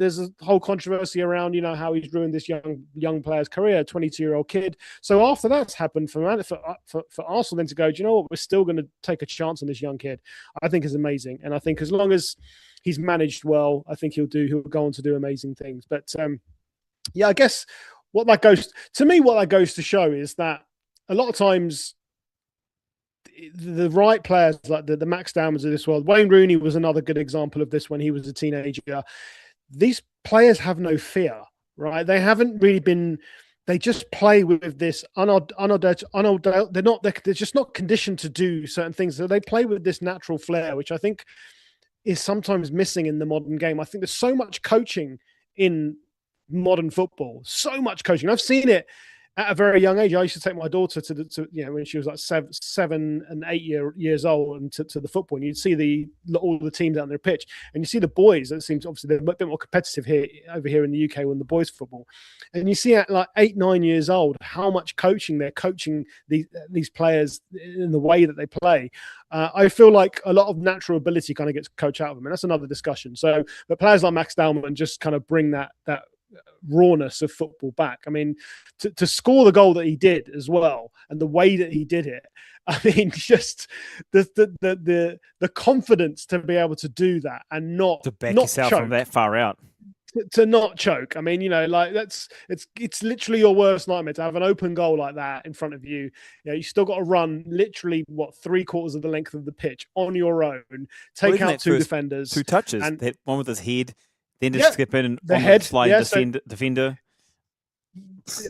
there's a whole controversy around, how he's ruined this young player's career, 22-year-old kid. So after that's happened for Arsenal, then to go, do you know what? We're still going to take a chance on this young kid. I think is amazing, and I think as long as he's managed well, I think he'll go on to do amazing things. But I guess what that goes to show is that a lot of times the right players, like the Max Dowmans of this world, Wayne Rooney was another good example of this when he was a teenager. These players have no fear, right? They haven't really been. They just play with this they're just not conditioned to do certain things. So they play with this natural flair, which I think is sometimes missing in the modern game. I think there's so much coaching in modern football, so much coaching. I've seen it at a very young age. I used to take my daughter to when she was like 7 and 8 years old, and to the football, and you'd see all the teams out on their pitch, and you see the boys. It seems obviously they're a bit more competitive over here in the UK when the boys football, and you see at like 8-9 years old how much coaching they're coaching these players in the way that they play. I feel like a lot of natural ability kind of gets coached out of them, and that's another discussion. So, but players like Max Dowman just kind of bring that rawness of football back. I mean, to score the goal that he did as well, and the way that he did it, I mean, just the confidence to be able to do that and not to back yourself from that far out, to not choke. I mean, like it's literally your worst nightmare to have an open goal like that in front of you. You still got to run literally 3/4 of the length of the pitch on your own, take out two defenders, 2 touches, and that one with his head. Then just skip in and slide defender.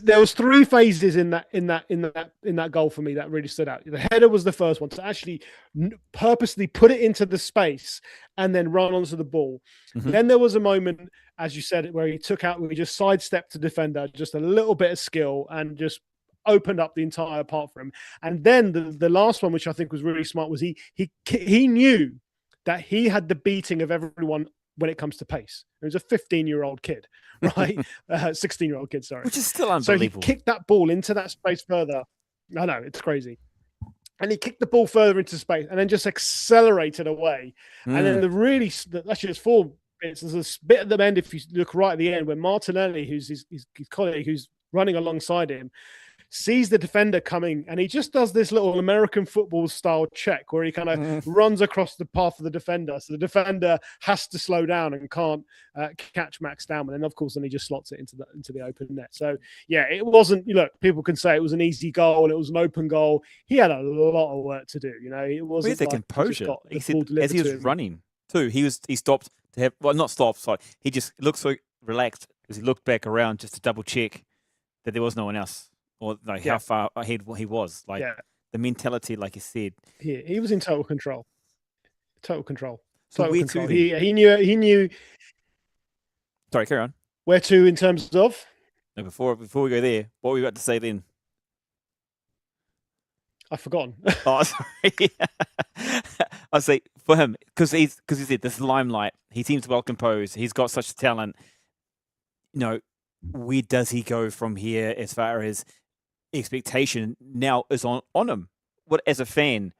There was 3 phases in that goal for me that really stood out. The header was the first one, to actually purposely put it into the space and then run onto the ball. Mm-hmm. Then there was a moment, as you said, where he just sidestepped the defender, just a little bit of skill, and just opened up the entire part for him. And then the last one, which I think was really smart, was he knew that he had the beating of everyone when it comes to pace. It was a 15-year-old kid, right? 16-year-old kid, sorry. Which is still unbelievable. So he kicked that ball into that space further. I know, it's crazy. And he kicked the ball further into space and then just accelerated away. And then actually there's 4 bits. There's a bit at the end, if you look right at the end, where Martinelli, who's his colleague, who's running alongside him, sees the defender coming, and he just does this little American football style check where he kind of runs across the path of the defender. So the defender has to slow down and can't catch Max Dowman. And of course, then he just slots it into the open net. So yeah, it wasn't, people can say it was an easy goal and it was an open goal. He had a lot of work to do. It wasn't the composure. He said, as he was running too, he stopped to have, well, not stopped, sorry. He just looked so relaxed as he looked back around just to double check that there was no one else. Or how far ahead he was. The mentality, like you said. He was in total control. Total control. So he knew. Sorry, carry on. Where to in terms of? No, before we go there, what were you about to say then? I've forgotten. Oh, sorry. I'd say for him, because he said this limelight, he seems well composed. He's got such talent. Where does he go from here as far as expectation now is on him? What, as a fan,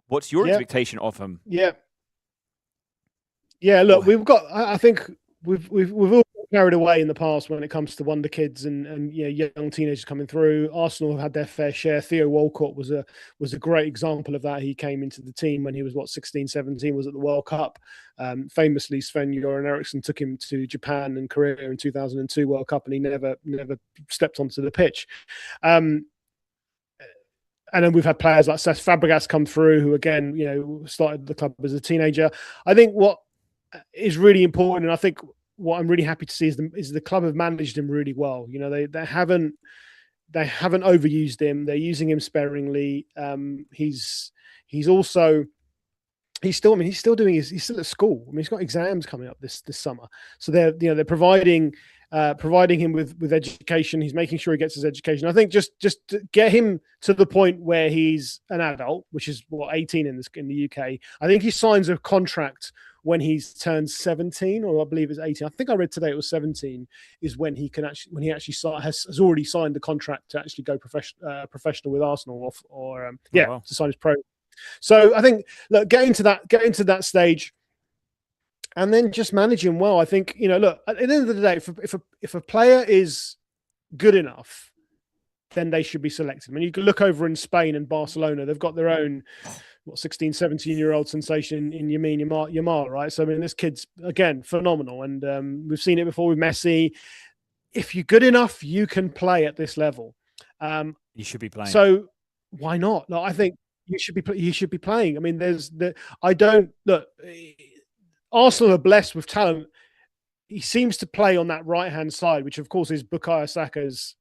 what's your expectation of him? Look, I think we've all carried away in the past when it comes to wonder kids and young teenagers coming through. Arsenal have had their fair share. Theo Walcott was a great example of that. He came into the team when he was 16, 17, was at the World Cup. Famously, Sven-Göran Eriksson took him to Japan and Korea in 2002 World Cup, and he never stepped onto the pitch. And then we've had players like Cesc Fabregas come through, who again, started the club as a teenager. I think what is really important, and I think what I'm really happy to see is the club have managed him really well. They haven't overused him. They're using him sparingly. He's still at school. I mean, he's got exams coming up this summer. So they're providing him with education. He's making sure he gets his education. I think just to get him to the point where he's an adult, which is 18 in the UK. I think he signs a contract when he's turned 17, or I believe it's 18. I think I read today it was 17 is when he has already signed the contract to actually go professional with Arsenal to sign his pro. So I think, look, getting to that stage, and then just manage him well. I think, look, at the end of the day, if a player is good enough, then they should be selected. I mean, you can look over in Spain and Barcelona, they've got their own 16, 17-year-old sensation in Yamal, right? So, I mean, this kid's, again, phenomenal. And we've seen it before with Messi. If you're good enough, you can play at this level. You should be playing. So why not? No, I think you should be playing. I mean, Arsenal are blessed with talent. He seems to play on that right-hand side, which of course is Bukayo Saka's,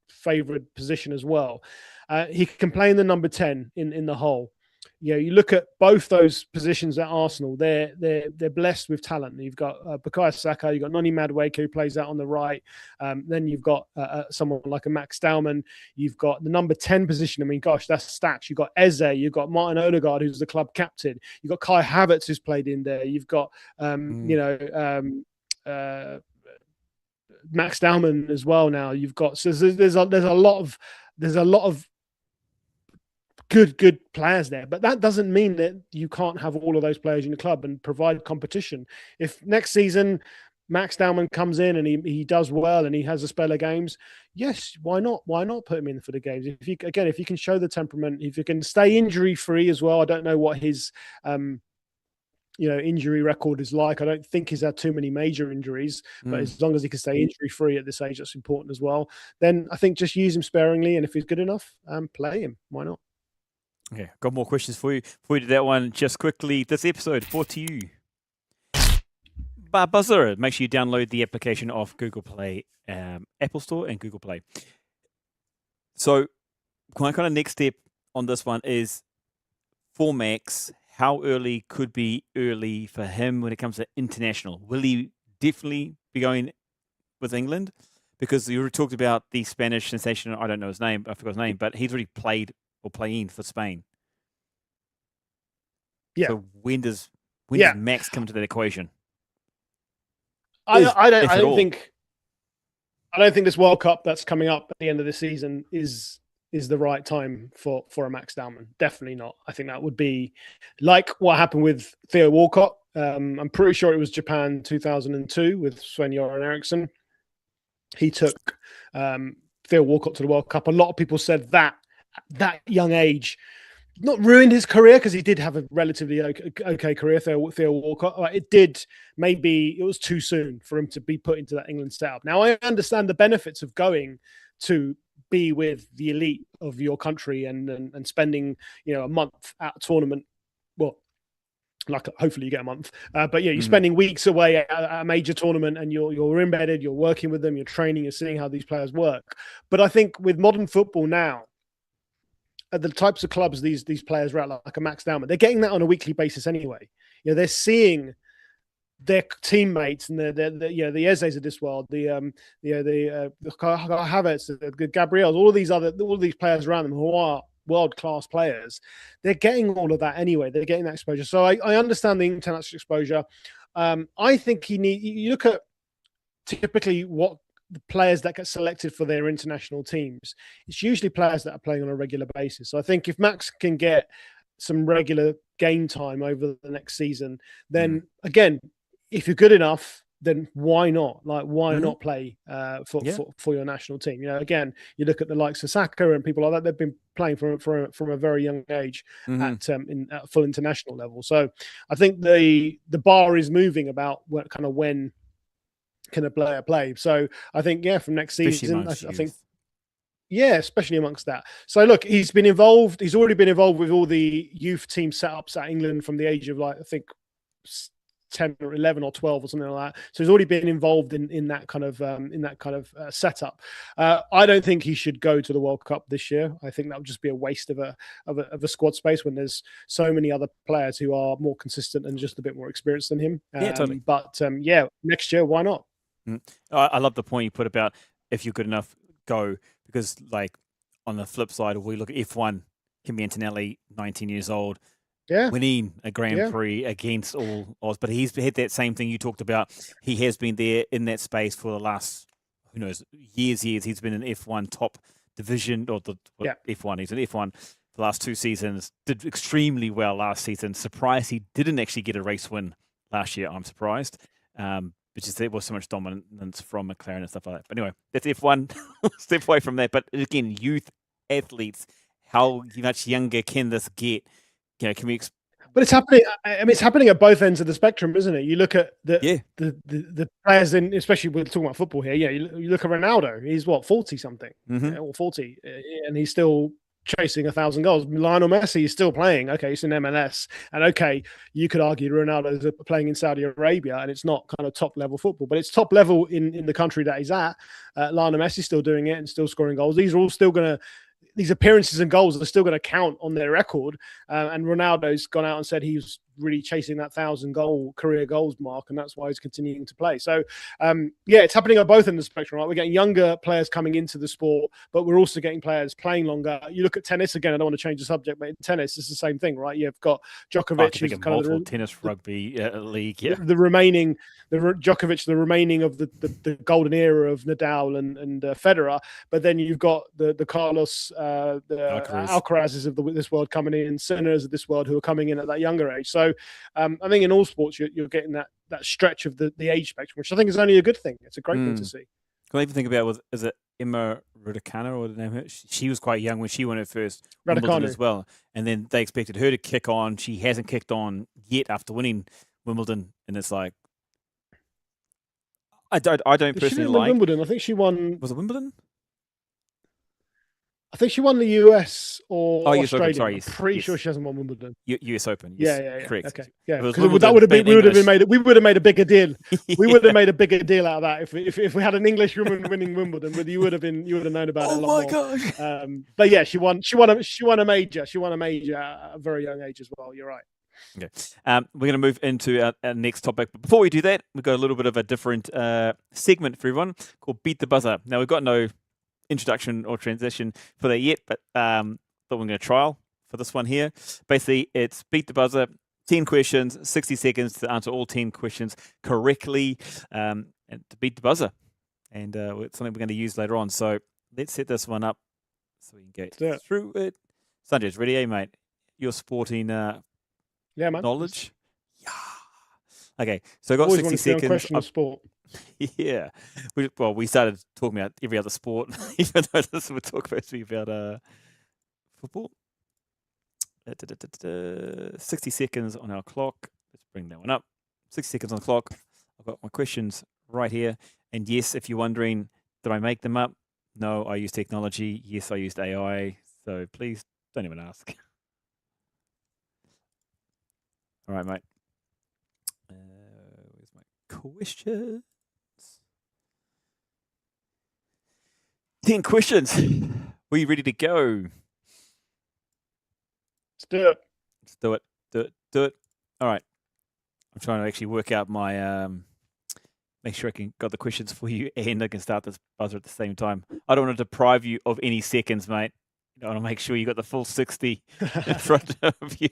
favorite position as well. He can play in the number 10 in the hole. You look at both those positions at Arsenal, they're blessed with talent. You've got Bukayo Saka, you've got Noni Madueke who plays out on the right. Then you've got someone like a Max Dowman. You've got the number 10 position. I mean, gosh, that's stacks. You've got Eze, you've got Martin Odegaard, who's the club captain. You've got Kai Havertz, who's played in there. You've got Max Dowman as well. Now you've got there's a lot of good players there, but that doesn't mean that you can't have all of those players in the club and provide competition. If next season Max Dowman comes in and he does well and he has a spell of games, yes, why not put him in for the games? If you can show the temperament, if you can stay injury free as well. I don't know what his injury record is like. I don't think he's had too many major injuries, but as long as he can stay injury free at this age, that's important as well. Then I think just use him sparingly, and if he's good enough, play him. Why not? Okay, got more questions for you. Before we do that one, just quickly, this episode brought to you by Buzzer. Make sure you download the application off Google Play, Apple Store, and Google Play. So, my kind of next step on this one is for Max. How early could be early for him when it comes to international? Will he definitely be going with England? Because you already talked about the Spanish sensation. I don't know his name. I forgot his name, but he's already played or playing for Spain. Yeah. So when does Max come to that equation? I don't think this World Cup that's coming up at the end of the season is the right time for a Max Dowman. Definitely not. I think that would be like what happened with Theo Walcott. I'm pretty sure it was Japan 2002 with Sven-Göran Eriksson. He took Theo Walcott to the World Cup. A lot of people said that at that young age, not ruined his career, because he did have a relatively okay career, Theo Walcott. Maybe it was too soon for him to be put into that England setup. Now, I understand the benefits of going to be with the elite of your country and spending, a month at a tournament. Well, like hopefully you get a month, but you're spending weeks away at a major tournament, and you're embedded, you're working with them, you're training, you're seeing how these players work. But I think with modern football now, the types of clubs these players are at, like a Max Dowman, they're getting that on a weekly basis anyway. They're seeing their teammates and the Ezes of this world, the Havertz, the Gabriels, all these players around them who are world-class players. They're getting all of that anyway. They're getting that exposure. So I understand the international exposure. I think you look at typically what the players that get selected for their international teams, it's usually players that are playing on a regular basis. So I think if Max can get some regular game time over the next season, then again, if you're good enough, then why not? Like, why not play for your national team? Again, you look at the likes of Saka and people like that; they've been playing from a very young age at full international level. So I think the bar is moving about when can a player play. So I think from next season, I think. Yeah, especially amongst that. So look, he's already been involved with all the youth team setups at England from the age of I think 10 or 11 or 12 or something like that. So he's already been involved in that kind of setup. I don't think he should go to the World Cup this year. I think that would just be a waste of a squad space when there's so many other players who are more consistent and just a bit more experienced than him. Totally. But next year, why not? I love the point you put about if you're good enough, go. Because on the flip side, we look at F1, Kimi Antonelli, 19 years old, winning a Grand Prix against all odds. But he's had that same thing you talked about. He has been there in that space for the last, years. He's been in F1 top division, or F1. He's in F1 for the last 2 seasons. Did extremely well last season. Surprised he didn't actually get a race win last year. I'm surprised. Because there was so much dominance from McLaren and stuff like that. But anyway, that's F1. Step away from that. But again, youth athletes, how much younger can this get? Can we? But it's happening. I mean, it's happening at both ends of the spectrum, isn't it? You look at the players in, especially we're talking about football here. Yeah, you look at Ronaldo. He's what, 40 something, or 40, and he's still chasing 1,000 goals. Lionel Messi is still playing. Okay, it's in MLS, and okay, you could argue Ronaldo's playing in Saudi Arabia, and it's not kind of top level football, but it's top level in the country that he's at. Lionel Messi's still doing it and still scoring goals. These are all still going to. These appearances and goals are still going to count on their record. And Ronaldo's gone out and said he's really chasing that 1,000 career goals mark, and that's why he's continuing to play. So, it's happening at both ends of the spectrum, right? We're getting younger players coming into the sport, but we're also getting players playing longer. You look at tennis again. I don't want to change the subject, but in tennis, it's the same thing, right? You've got Djokovic, who's kind of the tennis rugby league. Yeah, the remaining Djokovic, the remaining of the golden era of Nadal and Federer. But then you've got the Carlos, the Alcarazes of this world coming in, Sinners of this world who are coming in at that younger age. So I think in all sports you're getting that stretch of the age spectrum, which I think is only a good thing. It's a great thing to see. Can I even think about is it Emma Raducanu or the name? She was quite young when she won her first Wimbledon as well, and then they expected her to kick on. She hasn't kicked on yet after winning Wimbledon, and it's like I don't personally like Wimbledon. I think she won. Was it Wimbledon? I think she won the US or Australia. US Open, sorry, I'm pretty sure she hasn't won Wimbledon. US Open. Yes. Yeah. Correct. Okay. Yeah. Because that would have been we would have made a bigger deal. We would have made a bigger deal out of that if we had an English woman winning Wimbledon. You would have known about it a lot more. Oh my gosh. But yeah, she won a major. She won a major at a very young age as well. You're right. Okay. We're going to move into our next topic. But before we do that, we've got a little bit of a different segment for everyone called Beat the Buzzer. Now, we've got no introduction or transition for that yet, but thought we're going to trial for this one here. Basically, it's Beat the Buzzer, 10 questions, 60 seconds to answer all 10 questions correctly, and to beat the buzzer. And it's something we're going to use later on. So let's set this one up so we can go through it. Sunjay's ready, eh, mate? You're sporting knowledge? Yeah. Okay, so I've got 60 seconds. Question of sport. Yeah. We started talking about every other sport, even though this would talk supposed to be about football. 60 seconds on our clock. Let's bring that one up. 60 seconds on the clock. I've got my questions right here. And yes, if you're wondering, did I make them up? No, I used technology. Yes, I used AI. So please don't even ask. All right, mate. Where's my questions? 10 questions. Are you ready to go? Let's do it. Let's do it. Do it. All right. I'm trying to actually work out my make sure I can got the questions for you and I can start this buzzer at the same time. I don't want to deprive you of any seconds, mate. I want to make sure you got the full 60 in front of you.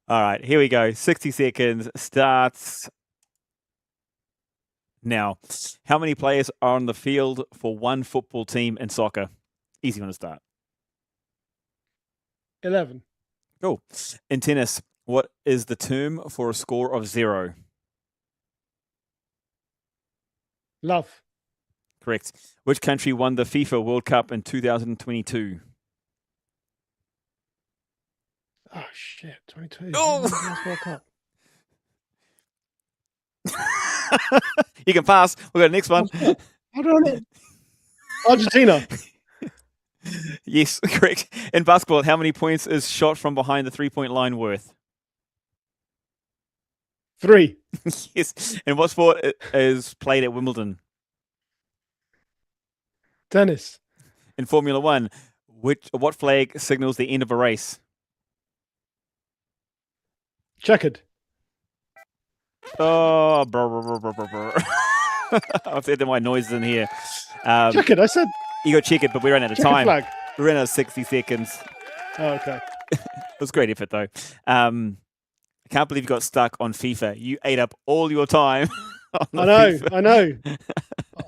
All right, here we go. 60 seconds starts now. How many players are on the field for one football team in soccer? Easy one to start. 11. Cool. In tennis, what is the term for a score of 0? Love. Correct. Which country won the FIFA World Cup in 2022? Oh, shit. 22. Oh! World Cup. You can pass. We've got the next one. I don't know. Argentina. Yes, correct. In basketball, how many points is shot from behind the three-point line worth? 3. Yes. And what sport is played at Wimbledon? Tennis. In Formula One, what flag signals the end of a race? Checkered. Oh, I've said my noises in here. Checkered, I said. You got checkered, but we ran out of time. Flag. We ran out of 60 seconds. Oh, okay. It was a great effort, though. I can't believe you got stuck on FIFA. You ate up all your time. I know.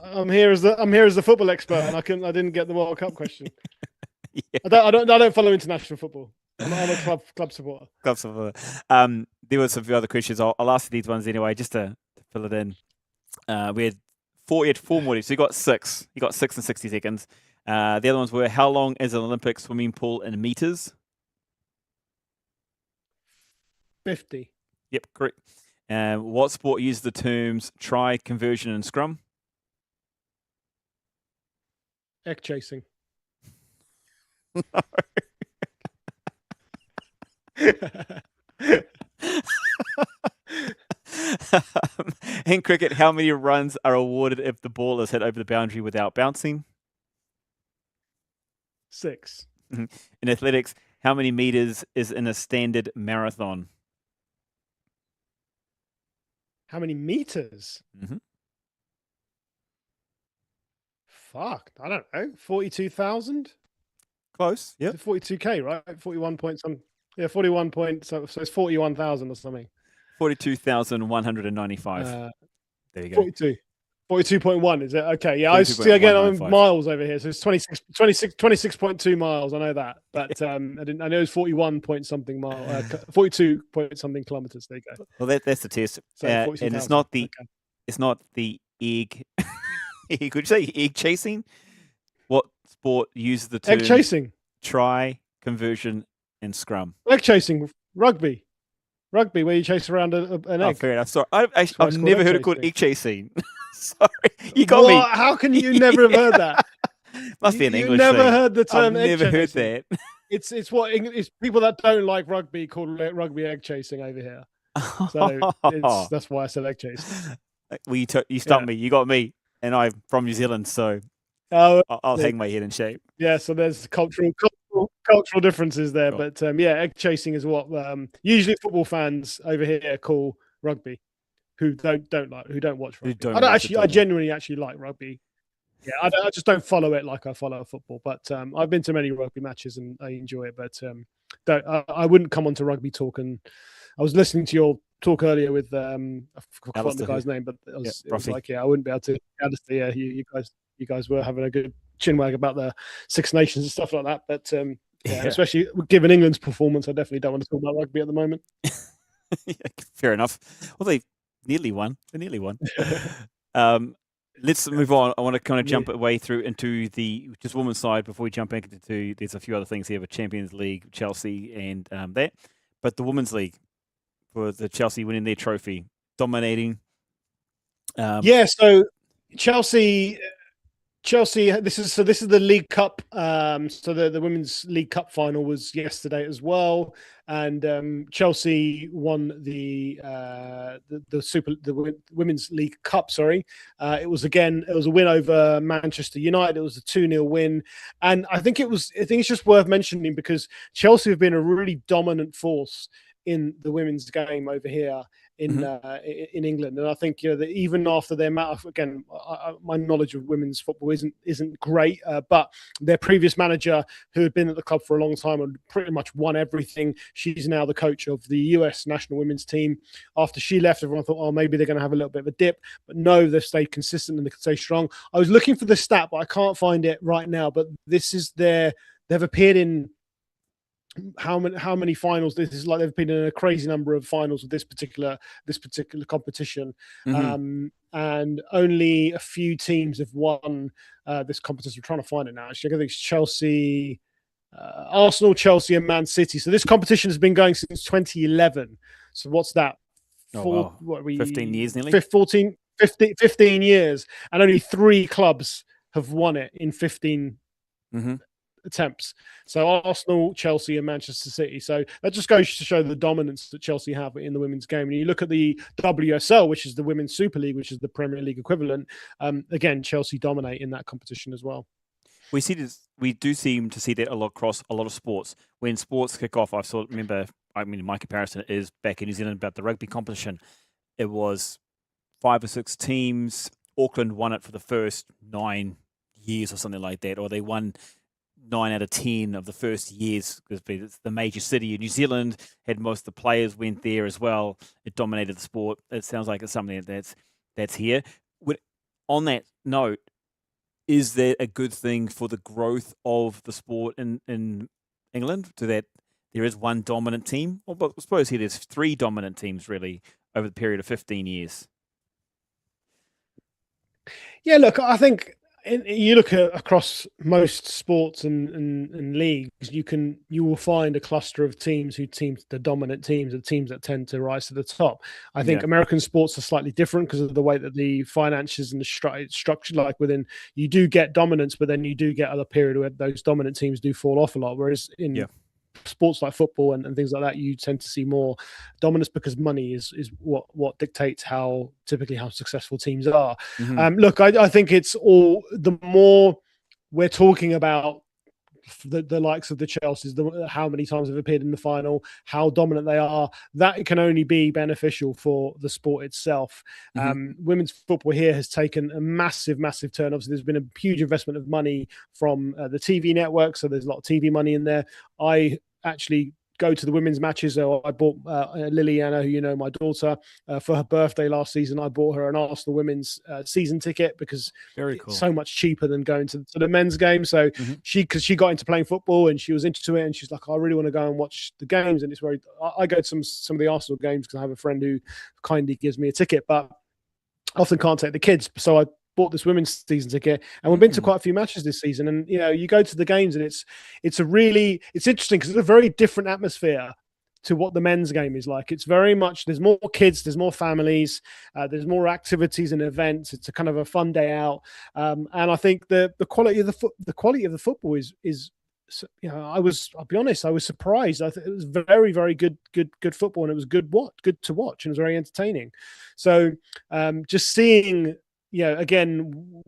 I'm here as the football expert, and I didn't get the World Cup question. Yeah. I don't follow international football. I'm a club supporter. Club supporter. there were some other questions. I'll ask these ones anyway, just to fill it in. We had four more. So you got six. You got 6 in 60 seconds. The other ones were, how long is an Olympic swimming pool in meters? 50. Yep, correct. What sport uses the terms try, conversion, and scrum? Egg chasing. In cricket, how many runs are awarded if the ball is hit over the boundary without bouncing? 6. In athletics, how many meters is in a standard marathon? How many meters? Mm-hmm. Fuck, I don't know. 42,000? Close, yeah. 42K, right? 41 point some. Yeah, 41 point. So it's 41,000 or something. 42,195. There you go. 42.1, is it? Okay, yeah. I see again. I'm in miles over here, so it's 26.2 miles. I know that, but I know it was 41 point something mile, 42 point something kilometers. There you go. Well, that's the test, so and it's not the egg. Could you say egg chasing? What sport uses the term egg chasing? Try, conversion, and scrum. Egg chasing, rugby, where you chase around an egg. Fair enough. Sorry, I've never heard it called egg chasing. Sorry, you got me. How can you never have heard that? Must be an English thing. You never thing. heard the term I've egg never heard chasing. that. It's people that don't like rugby call rugby egg chasing over here. So that's why I said egg chasing. Well, you stumped me. You got me, and I'm from New Zealand, so I'll hang my head in shape. Yeah, so there's cultural differences there, but egg chasing is what usually football fans over here call rugby, who don't watch rugby. I genuinely actually like rugby. Yeah, I just don't follow it like I follow football. But I've been to many rugby matches and I enjoy it. But I wouldn't come onto rugby talk. And I was listening to your talk earlier with I forgot the guy's name, but it was like I wouldn't be able to. Yeah, you guys were having a good chinwag about the Six Nations and stuff like that. But especially given England's performance, I definitely don't want to talk about rugby at the moment. Fair enough. Well, they nearly won. Let's move on. I want to kind of jump away through into the just women's side before we jump back into. There's a few other things here with Champions League, Chelsea, and that. But the women's league, for the Chelsea winning their trophy, dominating. So Chelsea. This is the League Cup. So the Women's League Cup final was yesterday as well, and Chelsea won the Women's League Cup. Sorry, it was a win over Manchester United. It was a 2-0 win, and I think it's just worth mentioning because Chelsea have been a really dominant force in the women's game over here in England, and I think that even after their my knowledge of women's football isn't great, but their previous manager, who had been at the club for a long time and pretty much won everything, she's now the coach of the US national women's team. After she left, everyone thought, maybe they're going to have a little bit of a dip, but no, they've stayed consistent and they can stay strong. I was looking for the stat, but I can't find it right now. But this is they've appeared in how many finals. This is like they've been in a crazy number of finals of this particular competition, and only a few teams have won this competition. I'm trying to find it now. Actually, I think it's Chelsea, Arsenal, Chelsea, and Man City. So this competition has been going since 2011. So what's that? 15 years nearly. 15 years, and only 3 clubs have won it in 15 attempts. So Arsenal, Chelsea, and Manchester City. So that just goes to show the dominance that Chelsea have in the women's game. And you look at the WSL, which is the Women's Super League, which is the Premier League equivalent. Again, Chelsea dominate in that competition as well. We see this. We do seem to see that a lot across a lot of sports. When sports kick off, my comparison is back in New Zealand about the rugby competition. It was 5 or 6 teams. Auckland won it for the first 9 years or something like that, or they won 9 out of 10 of the first years because it's the major city in New Zealand. Had most of the players went there as well. It dominated the sport. It sounds like it's something that's here. On that note, is that a good thing for the growth of the sport in England? To that there is one dominant team. Well, I suppose here there's 3 dominant teams really over the period of 15 years. Yeah, look, I think you look across most sports and leagues, you will find a cluster of teams the dominant teams, the teams that tend to rise to the top. I think American sports are slightly different because of the way that the finances and the structure, like within, you do get dominance, but then you do get other period where those dominant teams do fall off a lot. Whereas in sports like football and things like that, you tend to see more dominance because money is what dictates how successful teams are. Look, I think it's all, the more we're talking about the likes of the Chelseas, how many times have appeared in the final, how dominant they are, that can only be beneficial for the sport itself. Women's football here has taken a massive turn. Obviously, there's been a huge investment of money from the TV network, so there's a lot of TV money in there. I actually go to the women's matches. So I bought Liliana, who you know, my daughter, for her birthday last season. I bought her an Arsenal women's season ticket because it's so much cheaper than going to the men's game. So because she got into playing football and she was into it, and she's like, I really want to go and watch the games. And it's I go to some of the Arsenal games because I have a friend who kindly gives me a ticket, but often can't take the kids. So I bought this women's season ticket, and we've been to quite a few matches this season. And you know, you go to the games, and it's interesting because it's a very different atmosphere to what the men's game is like. It's very much, there's more kids, there's more families, there's more activities and events. It's a kind of a fun day out, and I think the quality of the football is. You know, I'll be honest, I was surprised. I think it was very, very good football, and it was good to watch, and it was very entertaining. So just seeing, you know, again,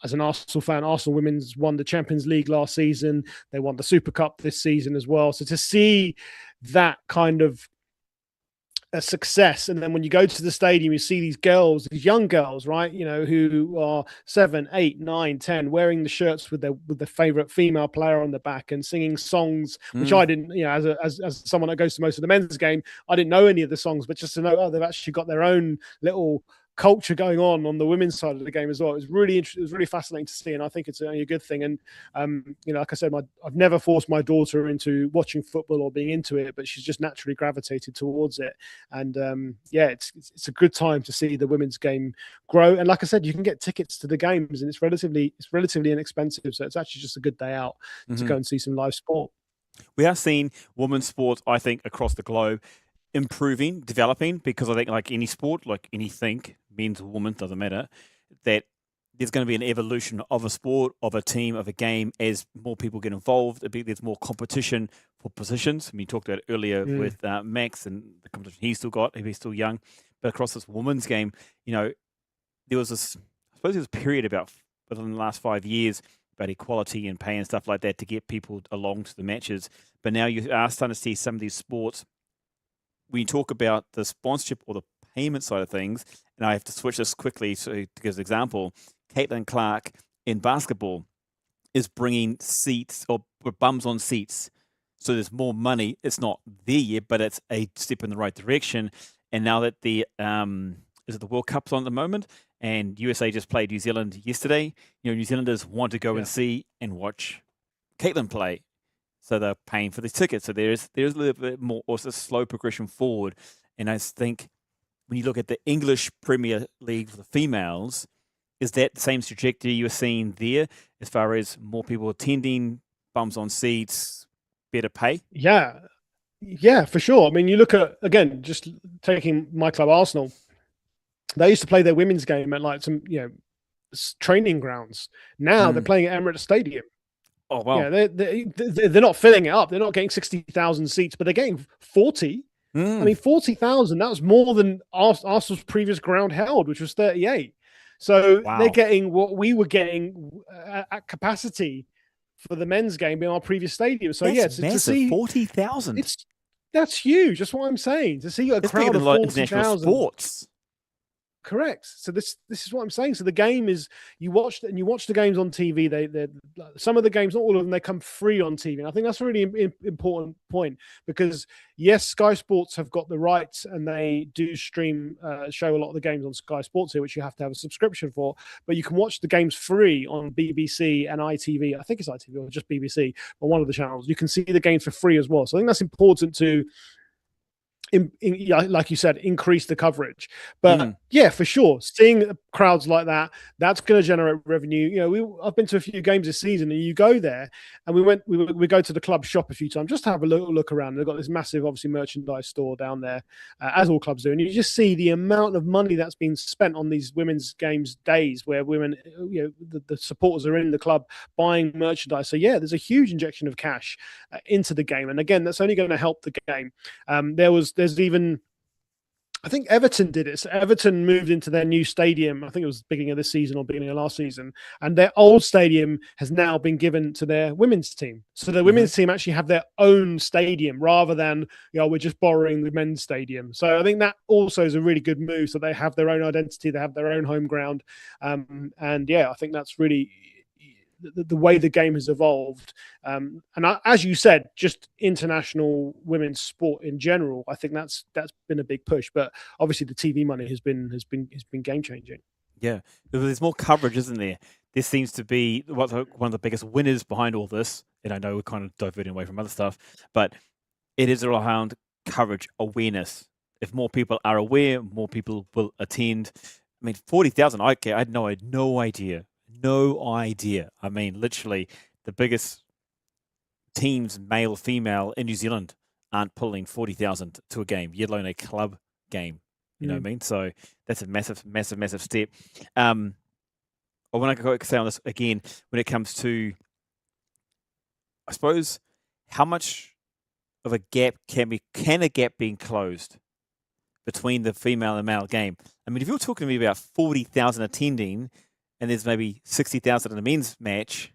as an Arsenal fan, Arsenal women's won the Champions League last season. They won the Super Cup this season as well. So to see that kind of a success, and then when you go to the stadium, you see these young girls, right, you know, who are 7, 8, 9, 10, wearing the shirts with their favorite female player on the back and singing songs, which I didn't, you know, as someone that goes to most of the men's game, I didn't know any of the songs, but just to know, oh, they've actually got their own little culture going on the women's side of the game as well. It was really interesting. It was really fascinating to see, and I think it's only a good thing. And you know, like I said, I've never forced my daughter into watching football or being into it, but she's just naturally gravitated towards it. And yeah, it's a good time to see the women's game grow. And like I said, you can get tickets to the games, and it's relatively inexpensive, so it's actually just a good day out to go and see some live sport. We are seeing women's sports, I think, across the globe improving, developing, because I think, like any sport, like anything, men's or women's, doesn't matter, that there's going to be an evolution of a sport, of a team, of a game as more people get involved. There's more competition for positions. I mean, you talked about it earlier with Max and the competition he's still got, if he's still young. But across this women's game, you know, there was this, I suppose there was a period about within the last 5 years about equality and pay and stuff like that to get people along to the matches. But now you are starting to see some of these sports, when you talk about the sponsorship or the payment side of things, and I have to switch this quickly to give an example, Caitlin Clark in basketball is bringing seats or bums on seats. So there's more money. It's not there yet, but it's a step in the right direction. And now that the World Cup's on at the moment, and USA just played New Zealand yesterday, you know, New Zealanders want to go and see and watch Caitlin play. So they're paying for the tickets. So there's a little bit more, also slow progression forward. And I think when you look at the English Premier League for the females, is that the same trajectory you're seeing there as far as more people attending, bums on seats, better pay? Yeah, for sure. I mean, you look at, again, just taking my club, Arsenal, they used to play their women's game at like some, you know, training grounds. Now they're playing at Emirates Stadium. Oh, wow. Yeah, they're not filling it up. They're not getting 60,000 seats, but they're getting 40. I mean, 40,000, that was more than Arsenal's previous ground held, which was 38. So they're getting what we were getting at capacity for the men's game in our previous stadium. So that's massive. To see 40,000. That's huge. That's what I'm saying. To see a crowd of 40,000 international sports. Correct. So this is what I'm saying. So the game is, you watch the games on TV. They some of the games, not all of them, they come free on TV. And I think that's a really important point, because yes, Sky Sports have got the rights and they do stream show a lot of the games on Sky Sports here, which you have to have a subscription for. But you can watch the games free on BBC and ITV. I think it's ITV or just BBC, or one of the channels. You can see the games for free as well. So I think that's important to, like you said, increase the coverage. But yeah, for sure, seeing crowds like that, that's going to generate revenue. You know, I've been to a few games this season, and you go there, and we go to the club shop a few times just to have a little look around. They've got this massive, obviously, merchandise store down there, as all clubs do, and you just see the amount of money that's been spent on these women's games days, where women, you know, the supporters are in the club buying merchandise. So yeah, there's a huge injection of cash into the game, and again, that's only going to help the game. There's even, I think Everton did it. So Everton moved into their new stadium. I think it was the beginning of this season or beginning of last season. And their old stadium has now been given to their women's team. So the women's team actually have their own stadium rather than, you know, we're just borrowing the men's stadium. So I think that also is a really good move. So they have their own identity. They have their own home ground. And yeah, I think that's really the way the game has evolved. And as you said, just international women's sport in general, I think that's been a big push. But obviously the TV money has been game changing. Yeah, there's more coverage, isn't there? This seems to be one of the biggest winners behind all this. And I know we're kind of diverting away from other stuff, but it is around coverage awareness. If more people are aware, more people will attend. I mean, 40,000, I had no idea. No idea. I mean, literally, the biggest teams, male, female, in New Zealand aren't pulling 40,000 to a game, yet alone a club game. You know what I mean? So that's a massive, massive, massive step. I want to say on this again, when it comes to, I suppose, how much of a gap can a gap being closed between the female and male game? I mean, if you're talking to me about 40,000 attending, and there's maybe 60,000 in a men's match,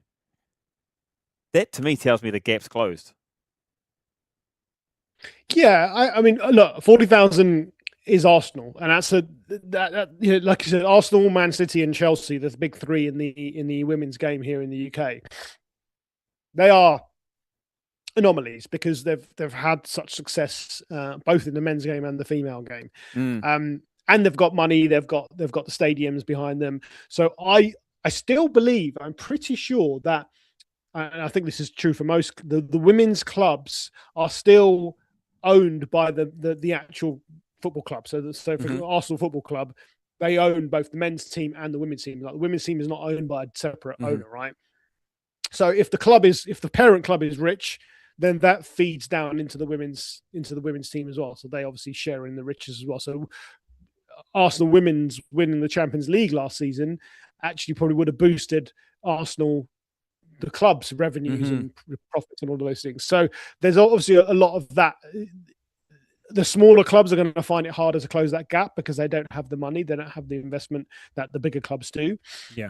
that to me tells me the gap's closed. Yeah, I mean, look, 40,000 is Arsenal, and that's that you know, like you said, Arsenal, Man City, and Chelsea. There's the big three in the women's game here in the UK. They are anomalies because they've had such success both in the men's game and the female game. And they've got money, they've got the stadiums behind them. So I still believe, I'm pretty sure that, and I think this is true for most, the women's clubs are still owned by the actual football club. So for Arsenal Football Club, they own both the men's team and the women's team. Like the women's team is not owned by a separate owner, right? So if the parent club is rich, then that feeds down into the women's team as well. So they obviously share in the riches as well. So Arsenal women's winning the Champions League last season actually probably would have boosted Arsenal, the club's revenues and profits and all of those things. So there's obviously a lot of that. The smaller clubs are going to find it harder to close that gap because they don't have the money, they don't have the investment that the bigger clubs do. Yeah.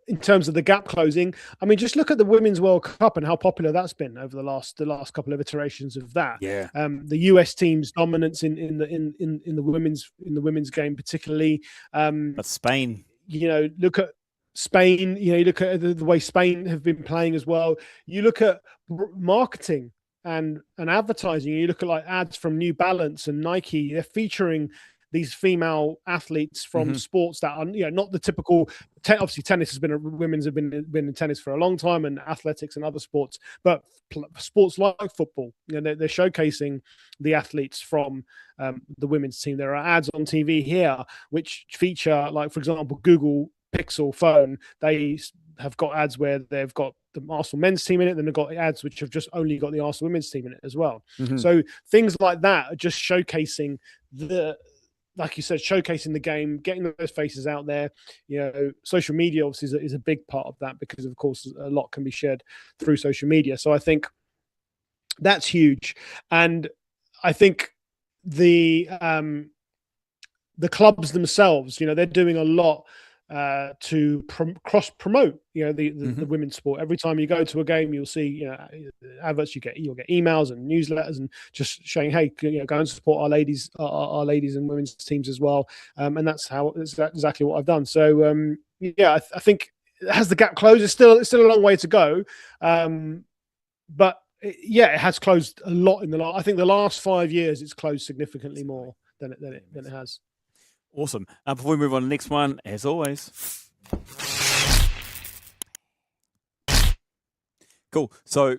In terms of the gap closing, I mean, just look at the Women's World Cup and how popular that's been over the last couple of iterations of that. Yeah. The US team's dominance in the women's game, particularly. But Spain, you know, look at Spain. You know, you look at the way Spain have been playing as well. You look at marketing and advertising. You look at like ads from New Balance and Nike. They're featuring these female athletes from sports that are, you know, not the typical. Obviously, tennis has been women's have been in tennis for a long time, and athletics and other sports. But sports like football, you know, they're showcasing the athletes from the women's team. There are ads on TV here which feature, like for example, Google Pixel phone. They have got ads where they've got the Arsenal men's team in it, then they've got ads which have just only got the Arsenal women's team in it as well. So things like that are just showcasing like you said, showcasing the game, getting those faces out there. You know, social media obviously is a big part of that because, of course, a lot can be shared through social media. So I think that's huge. And I think the clubs themselves, you know, they're doing a lot to cross promote, the women's sport. Every time you go to a game, you'll see, adverts. You'll get emails and newsletters, and just showing, hey, go and support our ladies and women's teams as well. And that's exactly what I've done. So I think has the gap closed? It's still a long way to go, but it has closed a lot in I think the last 5 years it's closed significantly more than it has. Awesome. Before we move on to the next one, as always. Cool. So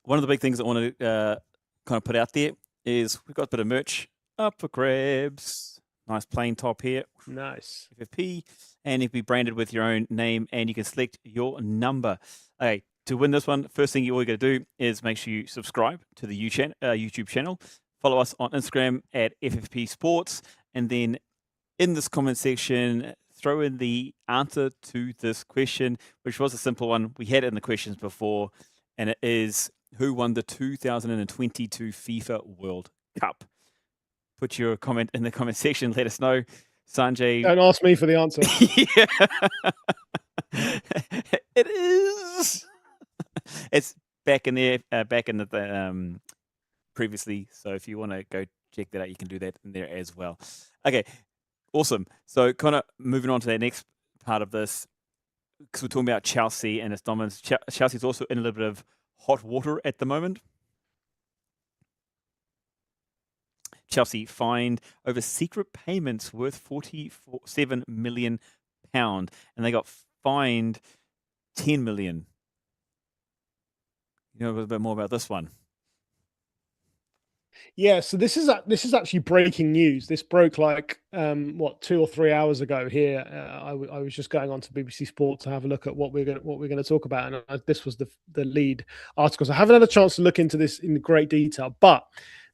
one of the big things I want to kind of put out there is we've got a bit of merch up for grabs. Nice plain top here. Nice. FFP. And it'll be branded with your own name, and you can select your number. Okay, to win this one, first thing you're going to do is make sure you subscribe to the YouTube channel. Follow us on Instagram at FFP Sports, and then in this comment section, throw in the answer to this question, which was a simple one. We had it in the questions before, and it is, who won the 2022 FIFA World Cup? Put your comment in the comment section. Let us know. Sanjay. Don't ask me for the answer. It is. It's back in there, back in the previously. So if you want to go check that out, you can do that in there as well. Okay. Awesome. So kind of moving on to that next part of this, because we're talking about Chelsea and its dominance. Chelsea's also in a little bit of hot water at the moment. Chelsea fined over secret payments worth £47 million, and they got fined $10 million. You know a little bit more about this one? Yeah, so this is actually breaking news. This broke 2 or 3 hours ago here. I was just going on to BBC Sport to have a look at what we're going to talk about, and this was the lead article. So I haven't had a chance to look into this in great detail, but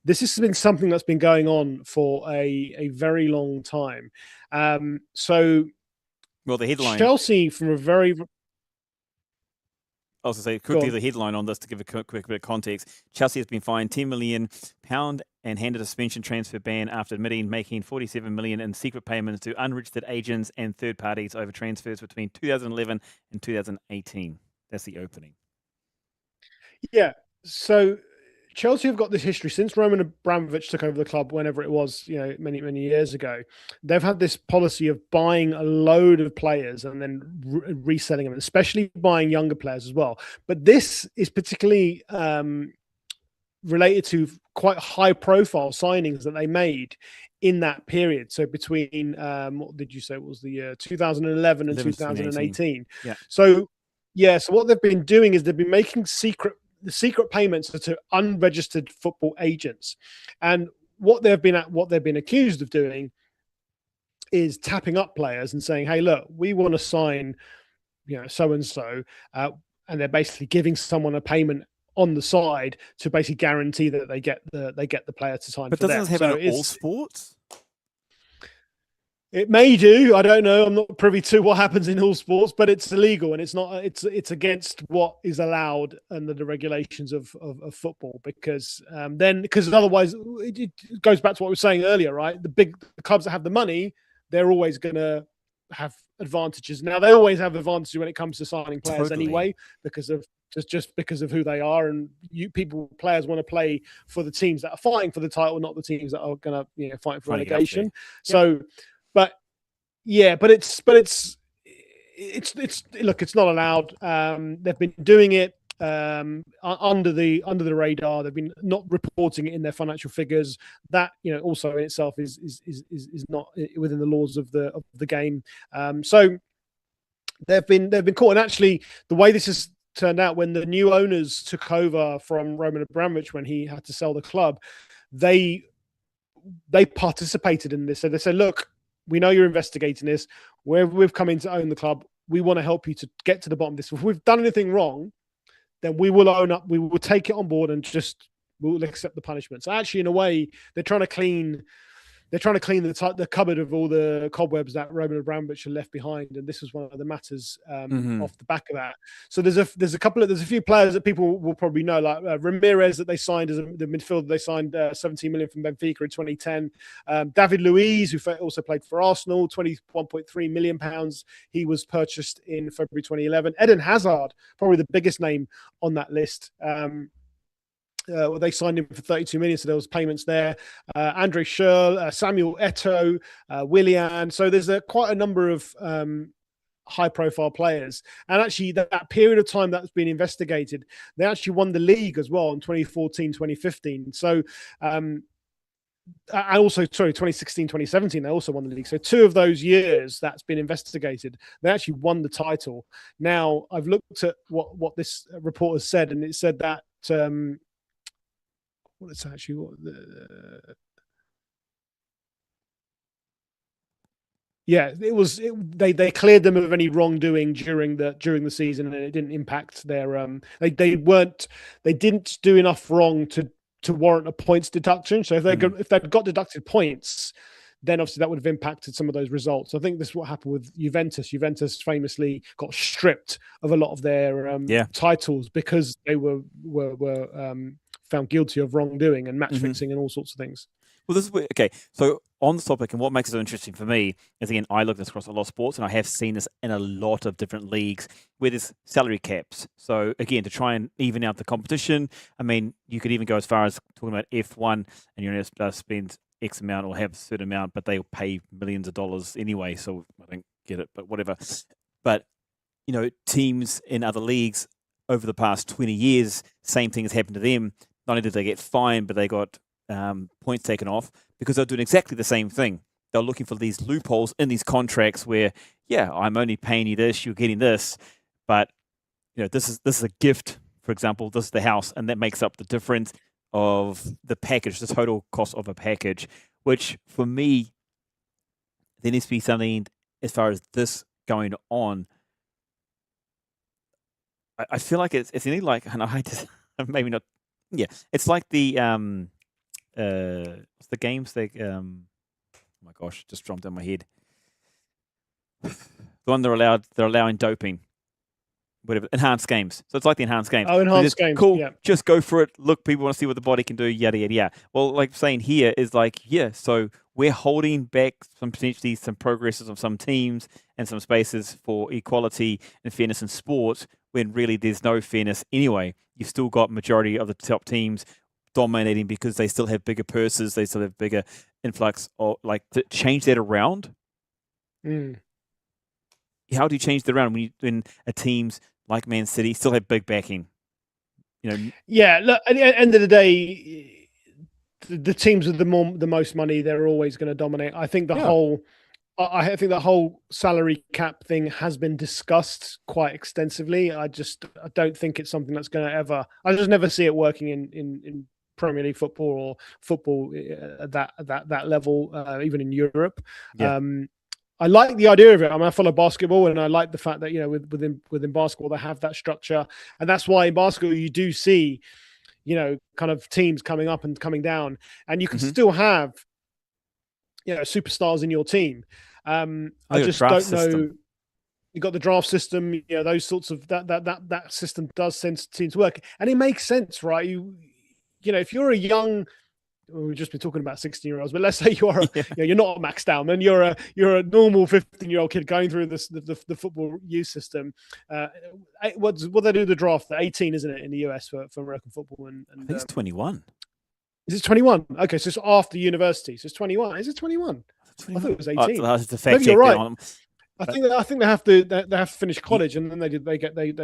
this has been something that's been going on for a very long time. The headline. Chelsea, from a very I was going to say quickly the headline on this to give a quick bit of context. Chelsea has been fined £10 million and handed a suspension transfer ban after admitting making $47 million in secret payments to unregistered agents and third parties over transfers between 2011 and 2018. That's the opening. Yeah. So Chelsea have got this history since Roman Abramovich took over the club, whenever it was, many, many years ago. They've had this policy of buying a load of players and then reselling them, especially buying younger players as well. But this is particularly related to quite high-profile signings that they made in that period. So between, what did you say was the year 2011 and 2018? Yeah. So what they've been doing is they've been making secret payments to unregistered football agents, and what they've been accused of doing is tapping up players and saying, "Hey, look, we want to sign, so and so," and they're basically giving someone a payment on the side to basically guarantee that they get the player to sign. But for doesn't them. it happen in all sports? It may do. I don't know. I'm not privy to what happens in all sports, but it's illegal, and it's not. It's against what is allowed under the regulations of football. Because otherwise, it goes back to what we were saying earlier, right? The clubs that have the money, they're always going to have advantages. Now they always have advantages when it comes to signing players anyway, because of just because of who they are, and players want to play for the teams that are fighting for the title, not the teams that are going to fight for relegation. So. But it's look, it's not allowed. They've been doing it under the radar. They've been not reporting it in their financial figures. That also in itself is not within the laws of the game. So they've been caught. And actually, the way this has turned out, when the new owners took over from Roman Abramovich, when he had to sell the club, they participated in this. So they said, look, we know you're investigating this. We've come in to own the club. We want to help you to get to the bottom of this. If we've done anything wrong, then we will own up. We will take it on board and we'll accept the punishment. So actually, in a way, they're trying to clean they're trying to clean the cupboard of all the cobwebs that Roman Abramovich had left behind, and this was one of the matters off the back of that. So there's a few players that people will probably know, like Ramirez that they signed as the midfielder. They signed 17 million from Benfica in 2010. David Luiz, who also played for Arsenal, 21.3 million pounds. He was purchased in February 2011. Eden Hazard, probably the biggest name on that list. They signed him for 32 million, so there was payments there. Andre Schürrle, Samuel Eto'o, Willian. So there's quite a number of high-profile players. And actually, that period of time that's been investigated, they actually won the league as well in 2014, 2015. So, and also, 2016, 2017, they also won the league. So 2 of those years that's been investigated, they actually won the title. Now, I've looked at what this report has said, and it said that it's actually they cleared them of any wrongdoing during the season, and it didn't impact their they didn't do enough wrong to warrant a points deduction. So if they'd got deducted points, then obviously that would have impacted some of those results. I think this is what happened with Juventus. Juventus famously got stripped of a lot of their titles because they were found guilty of wrongdoing and match fixing and all sorts of things. Well, this is okay. So on the topic, and what makes it so interesting for me is, again, I look at this across a lot of sports, and I have seen this in a lot of different leagues where there's salary caps. So again, to try and even out the competition, I mean, you could even go as far as talking about F1, and you're going to spend X amount or have a certain amount, but they'll pay millions of dollars anyway. So I don't get it, but whatever. But teams in other leagues over the past 20 years, same thing has happened to them. Not only did they get fined, but they got points taken off because they're doing exactly the same thing. They're looking for these loopholes in these contracts where, I'm only paying you this, you're getting this, but this is a gift. For example, this is the house, and that makes up the difference of the package, the total cost of a package. Which for me, there needs to be something as far as this going on. I feel like it's nearly like, and I hate to, maybe not. Yeah, it's like the games that oh my gosh, just jumped in my head. The one they're allowing doping, whatever, enhanced games. So it's like the enhanced games. Oh, enhanced games. Cool. Yeah. Just go for it. Look, people want to see what the body can do. Yada yada yada. Well, like saying here is like, so we're holding back potentially some progresses of some teams and some spaces for equality and fairness in sports, when really there's no fairness anyway. You've still got majority of the top teams dominating because they still have bigger purses, they still have bigger influx, or like to change that around. How do you change that around when a teams like Man City still have big backing? Yeah, look, at the end of the day, the teams with the most money, they're always going to dominate. I think the whole salary cap thing has been discussed quite extensively. I don't think it's something that's going to ever. I just never see it working in Premier League football or football at that level, even in Europe. Yeah. I like the idea of it. I mean, I follow basketball, and I like the fact that within basketball they have that structure, and that's why in basketball you do see, kind of teams coming up and coming down, and you can still have, superstars in your team. I just don't know. You got the draft system, those sorts of that system does seem to work, and it makes sense, right? If you're a young, we've just been talking about 16-year-olds, but let's say you're not Max Dowman, you're a normal 15-year-old kid going through the football youth system. What they do the draft? The 18, isn't it, in the US for American football? And I think it's 21. Is it 21? Okay, so it's after university. So it's 21. Is it 21? I thought it was 18. Maybe you're right. I think they have to finish college, and then they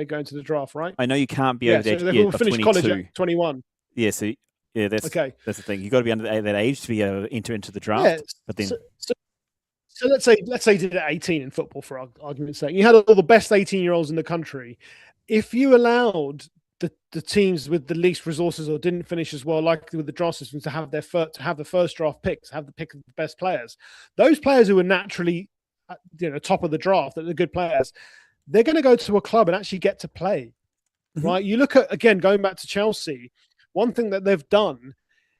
go into the draft, right? I know you can't be over that. So they will finish college at 21. Yeah, so that's okay. That's the thing. You got to be under that age to be able to enter into the draft. Yeah, but then, so let's say you did it at 18 in football, for argument's sake. You had all the best 18-year-olds in the country. If you allowed the teams with the least resources or didn't finish as well, like with the draft systems, to have the first draft picks, have the pick of the best players, those players who are naturally top of the draft, that are good players, they're going to go to a club and actually get to play, right? You look at, again, going back to Chelsea. One thing that they've done,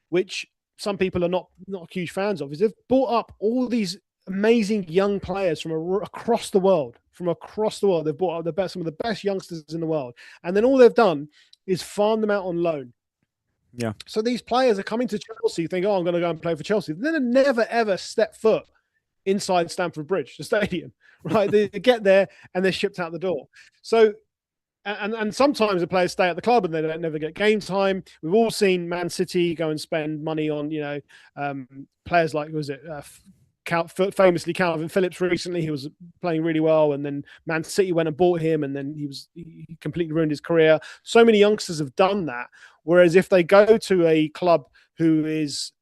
which some people are not huge fans of, is they've brought up all these amazing young players from across the world. They've brought up some of the best youngsters in the world, and then all they've done is farm them out on loan. Yeah. So these players are coming to Chelsea, think, "Oh, I'm going to go and play for Chelsea." Then they never ever step foot inside Stamford Bridge, the stadium. Right? They get there and they're shipped out the door. So. And sometimes the players stay at the club and they don't never get game time. We've all seen Man City go and spend money on, players like, famously Calvin Phillips recently. He was playing really well, and then Man City went and bought him, and then he completely ruined his career. So many youngsters have done that. Whereas if they go to a club who is,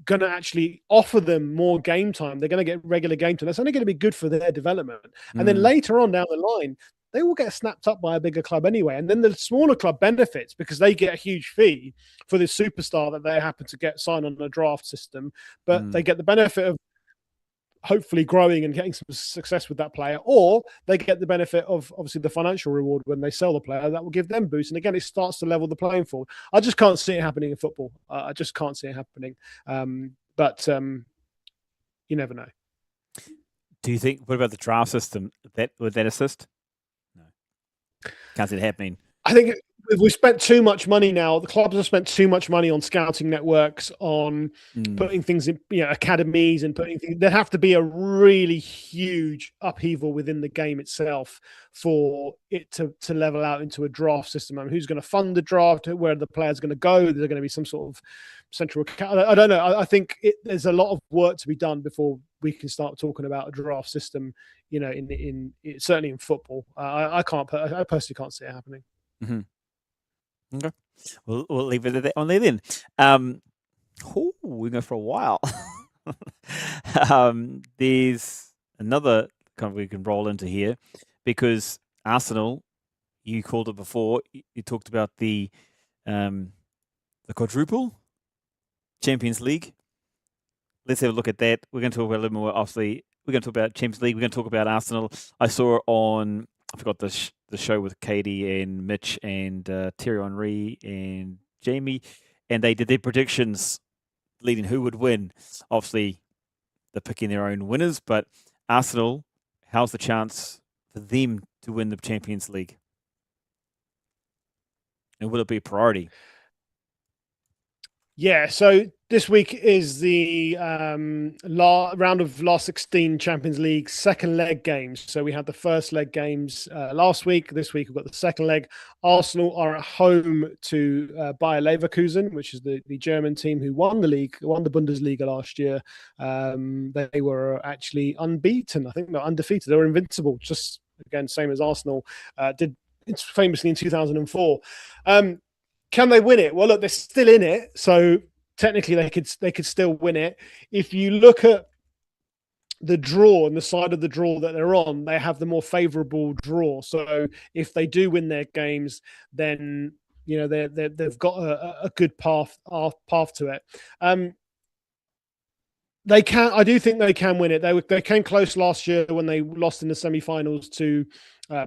going to actually offer them more game time, they're going to get regular game time. That's only going to be good for their development. And then later on down the line, they will get snapped up by a bigger club anyway. And then the smaller club benefits because they get a huge fee for this superstar that they happen to get signed on a draft system. But they get the benefit of hopefully growing and getting some success with that player, or they get the benefit of obviously the financial reward when they sell the player that will give them boost. And again, it starts to level the playing field. I just can't see it happening in football. I just can't see it happening. But you never know. Do you think, what about the draft system? Would that assist? No. Can't see it happening. I think we've spent too much money now. The clubs have spent too much money on scouting networks, on putting things in, academies, and putting things. There have to be a really huge upheaval within the game itself for it to level out into a draft system. I mean, who's going to fund the draft? Where are the players going to go? There's going to be some sort of central. I don't know. I think there's a lot of work to be done before we can start talking about a draft system. In certainly in football, I personally can't see it happening. Mm-hmm. Okay, we'll leave it at that on there then. We go for a while. There's another kind of we can roll into here because Arsenal, you called it before. You talked about the quadruple Champions League. Let's have a look at that. We're going to talk about a little more. Obviously, we're going to talk about Champions League. We're going to talk about Arsenal. I saw on. I forgot the show with Katie and Mitch and Thierry Henry and Jamie, and they did their predictions leading who would win. Obviously, they're picking their own winners, but Arsenal, how's the chance for them to win the Champions League? And will it be a priority? Yeah, so this week is the round of last 16 Champions League second leg games. So we had the first leg games last week. This week we've got the second leg. Arsenal are at home to Bayer Leverkusen, which is the German team who won the league, won the Bundesliga last year. They were actually unbeaten. I think they're undefeated. They were invincible, just again, same as Arsenal did famously in 2004. Can they win it? Well, look, they're still in it, so technically they could still win it. If you look at the draw and the side of the draw that they're on, they have the more favourable draw. So if they do win their games, then they've got a good path to it. They can. I do think they can win it. They came close last year when they lost in the semi-finals to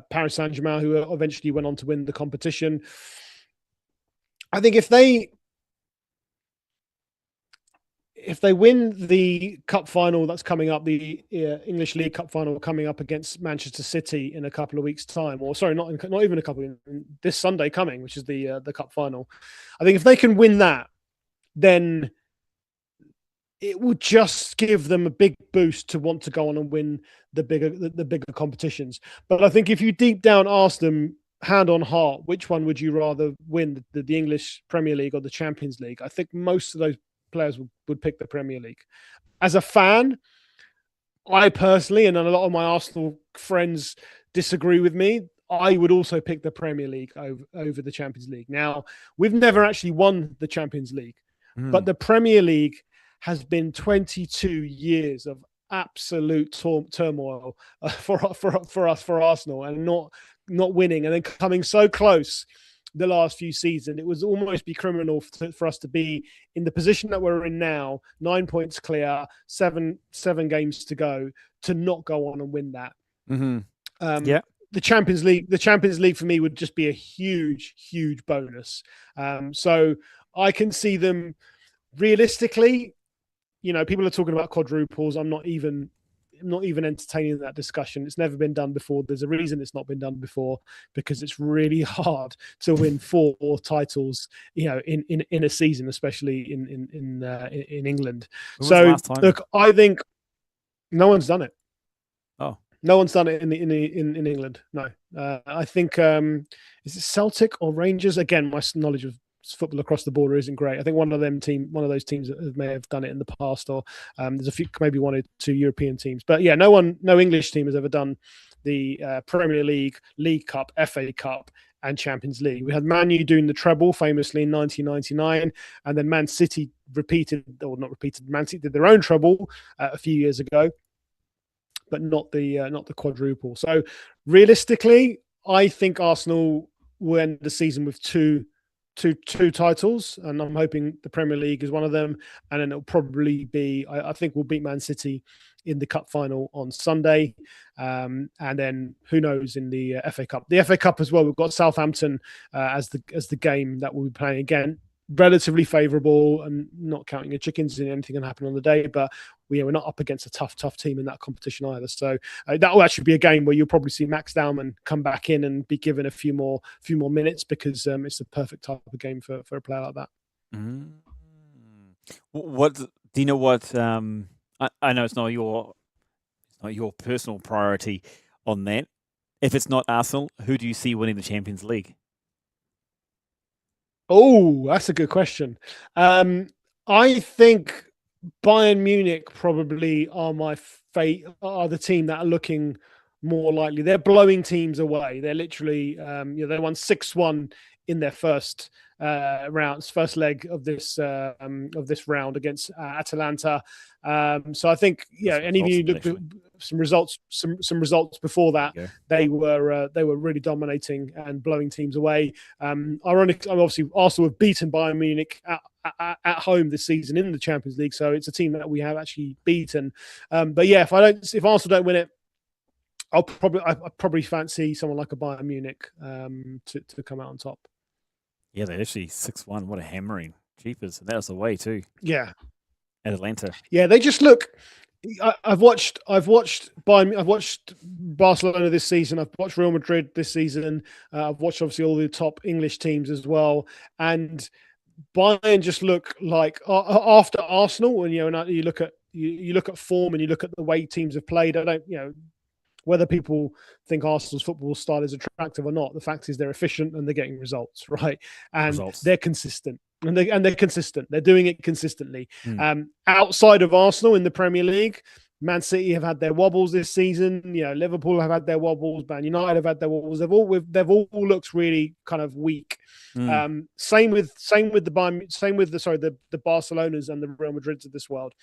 Paris Saint-Germain, who eventually went on to win the competition. I think if they win the cup final that's coming up, the English League Cup final coming up against Manchester City in a couple of weeks' time, or sorry, not even a couple, this Sunday coming, which is the cup final. I think if they can win that, then it will just give them a big boost to want to go on and win the bigger competitions. But I think if you deep down ask them, hand on heart, which one would you rather win, the English Premier League or the Champions League? I think most of those players would pick the Premier League. As a fan, I personally, and a lot of my Arsenal friends disagree with me, I would also pick the Premier League over the Champions League. Now, we've never actually won the Champions League, but the Premier League has been 22 years of absolute turmoil for Arsenal, and not winning, and then coming so close the last few seasons. It was almost be criminal for us to be in the position that we're in now, 9 points clear, seven games to go, to not go on and win that. Yeah. The Champions League for me would just be a huge bonus. So I can see them realistically, people are talking about quadruples. I'm not even entertaining that discussion. It's never been done before. There's a reason it's not been done before, because it's really hard to win 4 titles, in a season, especially in England. So look, I think no one's done it. Oh, no one's done it in England. No, I think is it Celtic or Rangers? Again, my knowledge of football across the border isn't great. I think one of those teams may have done it in the past, or there's a few, maybe 1 or 2 European teams. But yeah, no English team has ever done the Premier League, League Cup, FA Cup, and Champions League. We had Man U doing the treble famously in 1999, and then Man City Man City did their own treble a few years ago, but not the quadruple. So realistically, I think Arsenal will end the season with two titles, and I'm hoping the Premier League is one of them. And then it'll probably be, I think we'll beat Man City in the cup final on Sunday, and then who knows in the FA Cup. The FA Cup as well, we've got Southampton as the game that we'll be playing again. Relatively favourable, and not counting your chickens, and anything can happen on the day, but we're not up against a tough team in that competition either. So that will actually be a game where you'll probably see Max Dowman come back in and be given a few more minutes, because it's the perfect type of game for a player like that. Mm. What do you know? What I know it's not your personal priority on that. If it's not Arsenal, who do you see winning the Champions League? Oh, that's a good question. I think Bayern Munich probably are are the team that are looking more likely. They're blowing teams away. They're literally, they won 6-1 in their first leg of this round against Atalanta. So I think, any of you look at some results before that, they were really dominating and blowing teams away. Ironically, obviously Arsenal have beaten Bayern Munich at home this season in the Champions League, so it's a team that we have actually beaten. But yeah, if Arsenal don't win it, I'd probably fancy someone like a Bayern Munich to come out on top. Yeah, they actually 6-1. What a hammering! Jeepers, and that was away too. Yeah, at Atlanta. Yeah, they just look. I've watched Barcelona this season. I've watched Real Madrid this season. I've watched obviously all the top English teams as well, and Bayern just look like after Arsenal. And you look at form and you look at the way teams have played. I don't whether people think Arsenal's football style is attractive or not. The fact is they're efficient and they're getting results, right? And they're consistent. And they're consistent. They're doing it consistently. Outside of Arsenal in the Premier League, Man City have had their wobbles this season. Liverpool have had their wobbles. Man United have had their wobbles. They've all looked really kind of weak. Same with the Barcelonas and the Real Madrids of this world.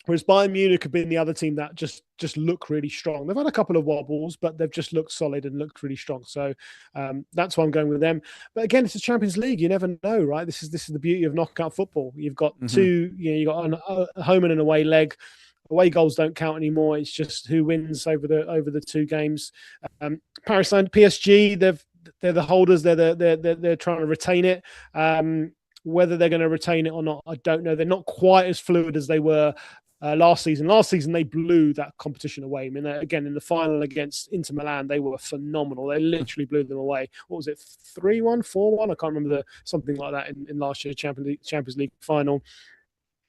Whereas Bayern Munich have been the other team that just look really strong. They've had a couple of wobbles, but they've just looked solid and looked really strong. So that's why I'm going with them. But again, it's a Champions League. You never know, right? This is the beauty of knockout football. You've got two. You've got a home and an away leg. Away goals don't count anymore. It's just who wins over the two games. Paris PSG, they're the holders. They're trying to retain it. Whether they're going to retain it or not, I don't know. They're not quite as fluid as they were last season. Last season, they blew that competition away. I mean, again, in the final against Inter Milan, they were phenomenal. They literally blew them away. What was it, 3-1, 4-1? I can't remember something like that in last year's Champions League final.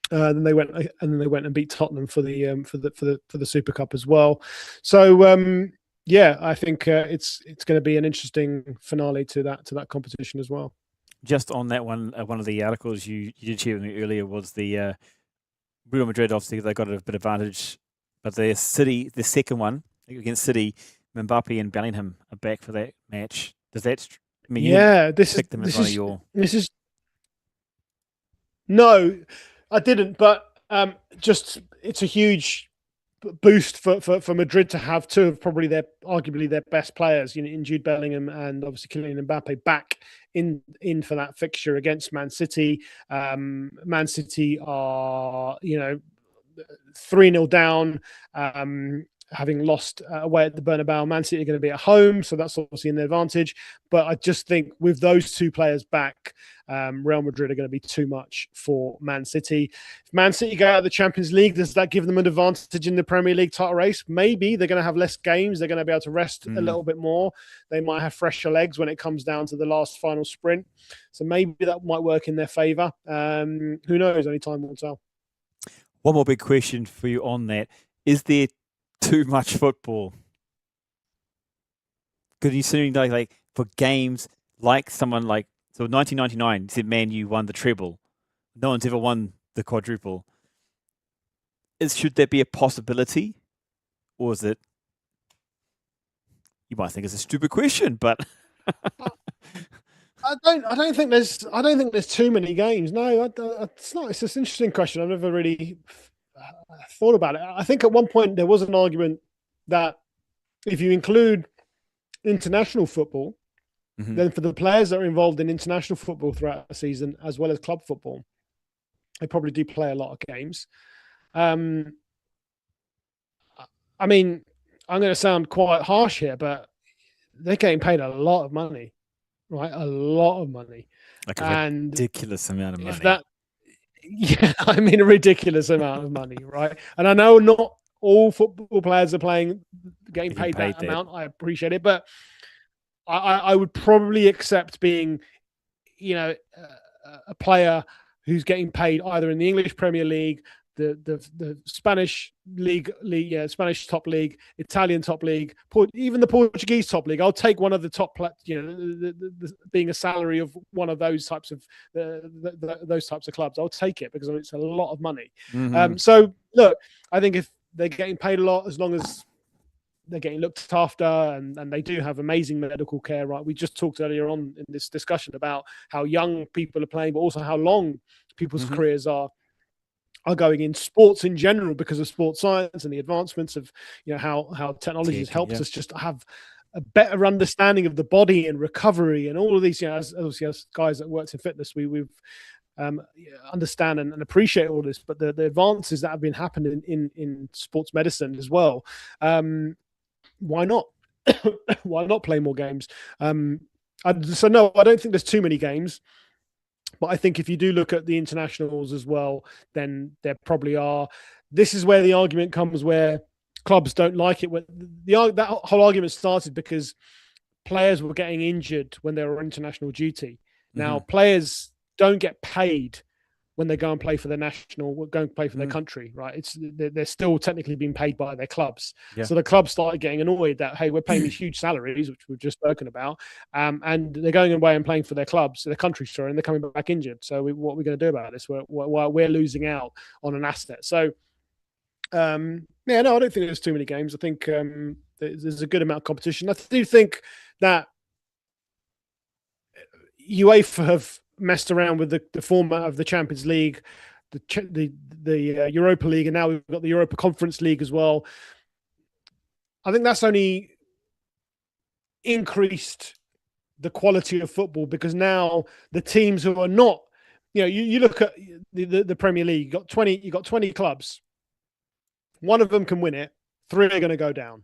Then they went and beat Tottenham for the Super Cup as well. So yeah, I think it's going to be an interesting finale to that competition as well. Just on that one of the articles you did share with me earlier was the Real Madrid. Obviously, they got a bit of advantage, but the second one against City, Mbappe and Bellingham are back for that match. Does that mean No, I didn't. But it's a huge boost for Madrid to have two of probably arguably their best players, in Jude Bellingham and obviously Kylian Mbappe back in for that fixture against Man City. Man City are 3-0 down. having lost away at the Bernabeu. Man City are going to be at home, so that's obviously an advantage. But I just think with those two players back, Real Madrid are going to be too much for Man City. If Man City go out of the Champions League, does that give them an advantage in the Premier League title race? Maybe. They're going to have less games. They're going to be able to rest a little bit more. They might have fresher legs when it comes down to the last final sprint. So maybe that might work in their favour. Who knows? Only time will tell. One more big question for you on that. Is there too much football? Because you see, like for games like someone like, so 1999, said Man U won the treble. No one's ever won the quadruple. Should there be a possibility? Or is it, you might think it's a stupid question, but I don't think there's too many games. No, it's not. It's an interesting question. I've never really thought about it. I think at one point there was an argument that if you include international football, then for the players that are involved in international football throughout the season, as well as club football, they probably do play a lot of games. I mean, I'm going to sound quite harsh here, but they're getting paid a lot of money, right? A lot of money. Like a ridiculous amount of money. I mean, a ridiculous amount of money, right? And I know not all football players are getting paid that amount. I appreciate it, but I would probably accept being, a player who's getting paid either in the English Premier League, the Spanish league, Spanish top league, Italian top league, even the Portuguese top league. I'll take one of the top, being a salary of one of those types of those types of clubs. I'll take it because it's a lot of money. So look, I think if they're getting paid a lot, as long as they're getting looked after and they do have amazing medical care, right? We just talked earlier on in this discussion about how young people are playing, but also how long people's careers are going in sports in general because of sports science and the advancements of how technology has helped us just have a better understanding of the body and recovery and all of these. As guys that worked in fitness, we've understand and appreciate all this, but the advances that have been happening in sports medicine as well. Why not? Why not play more games? So no, I don't think there's too many games. But I think if you do look at the internationals as well, then there probably are. This is where the argument comes where clubs don't like it. That whole argument started because players were getting injured when they were on international duty. Now, players don't get paid when they go and play for their their country, right? They're still technically being paid by their clubs. Yeah. So the clubs started getting annoyed that, hey, we're paying these huge salaries, which we've just spoken about, and they're going away and playing for their clubs, their country, and they're coming back injured. So what are we going to do about this? We're losing out on an asset. So, I don't think there's too many games. I think there's a good amount of competition. I do think that UEFA have messed around with the format of the Champions League, the Europa League, and now we've got the Europa Conference League as well. I think that's only increased the quality of football because now the teams who are not, you look at the Premier League, you got 20 clubs. One of them can win it, 3 are going to go down,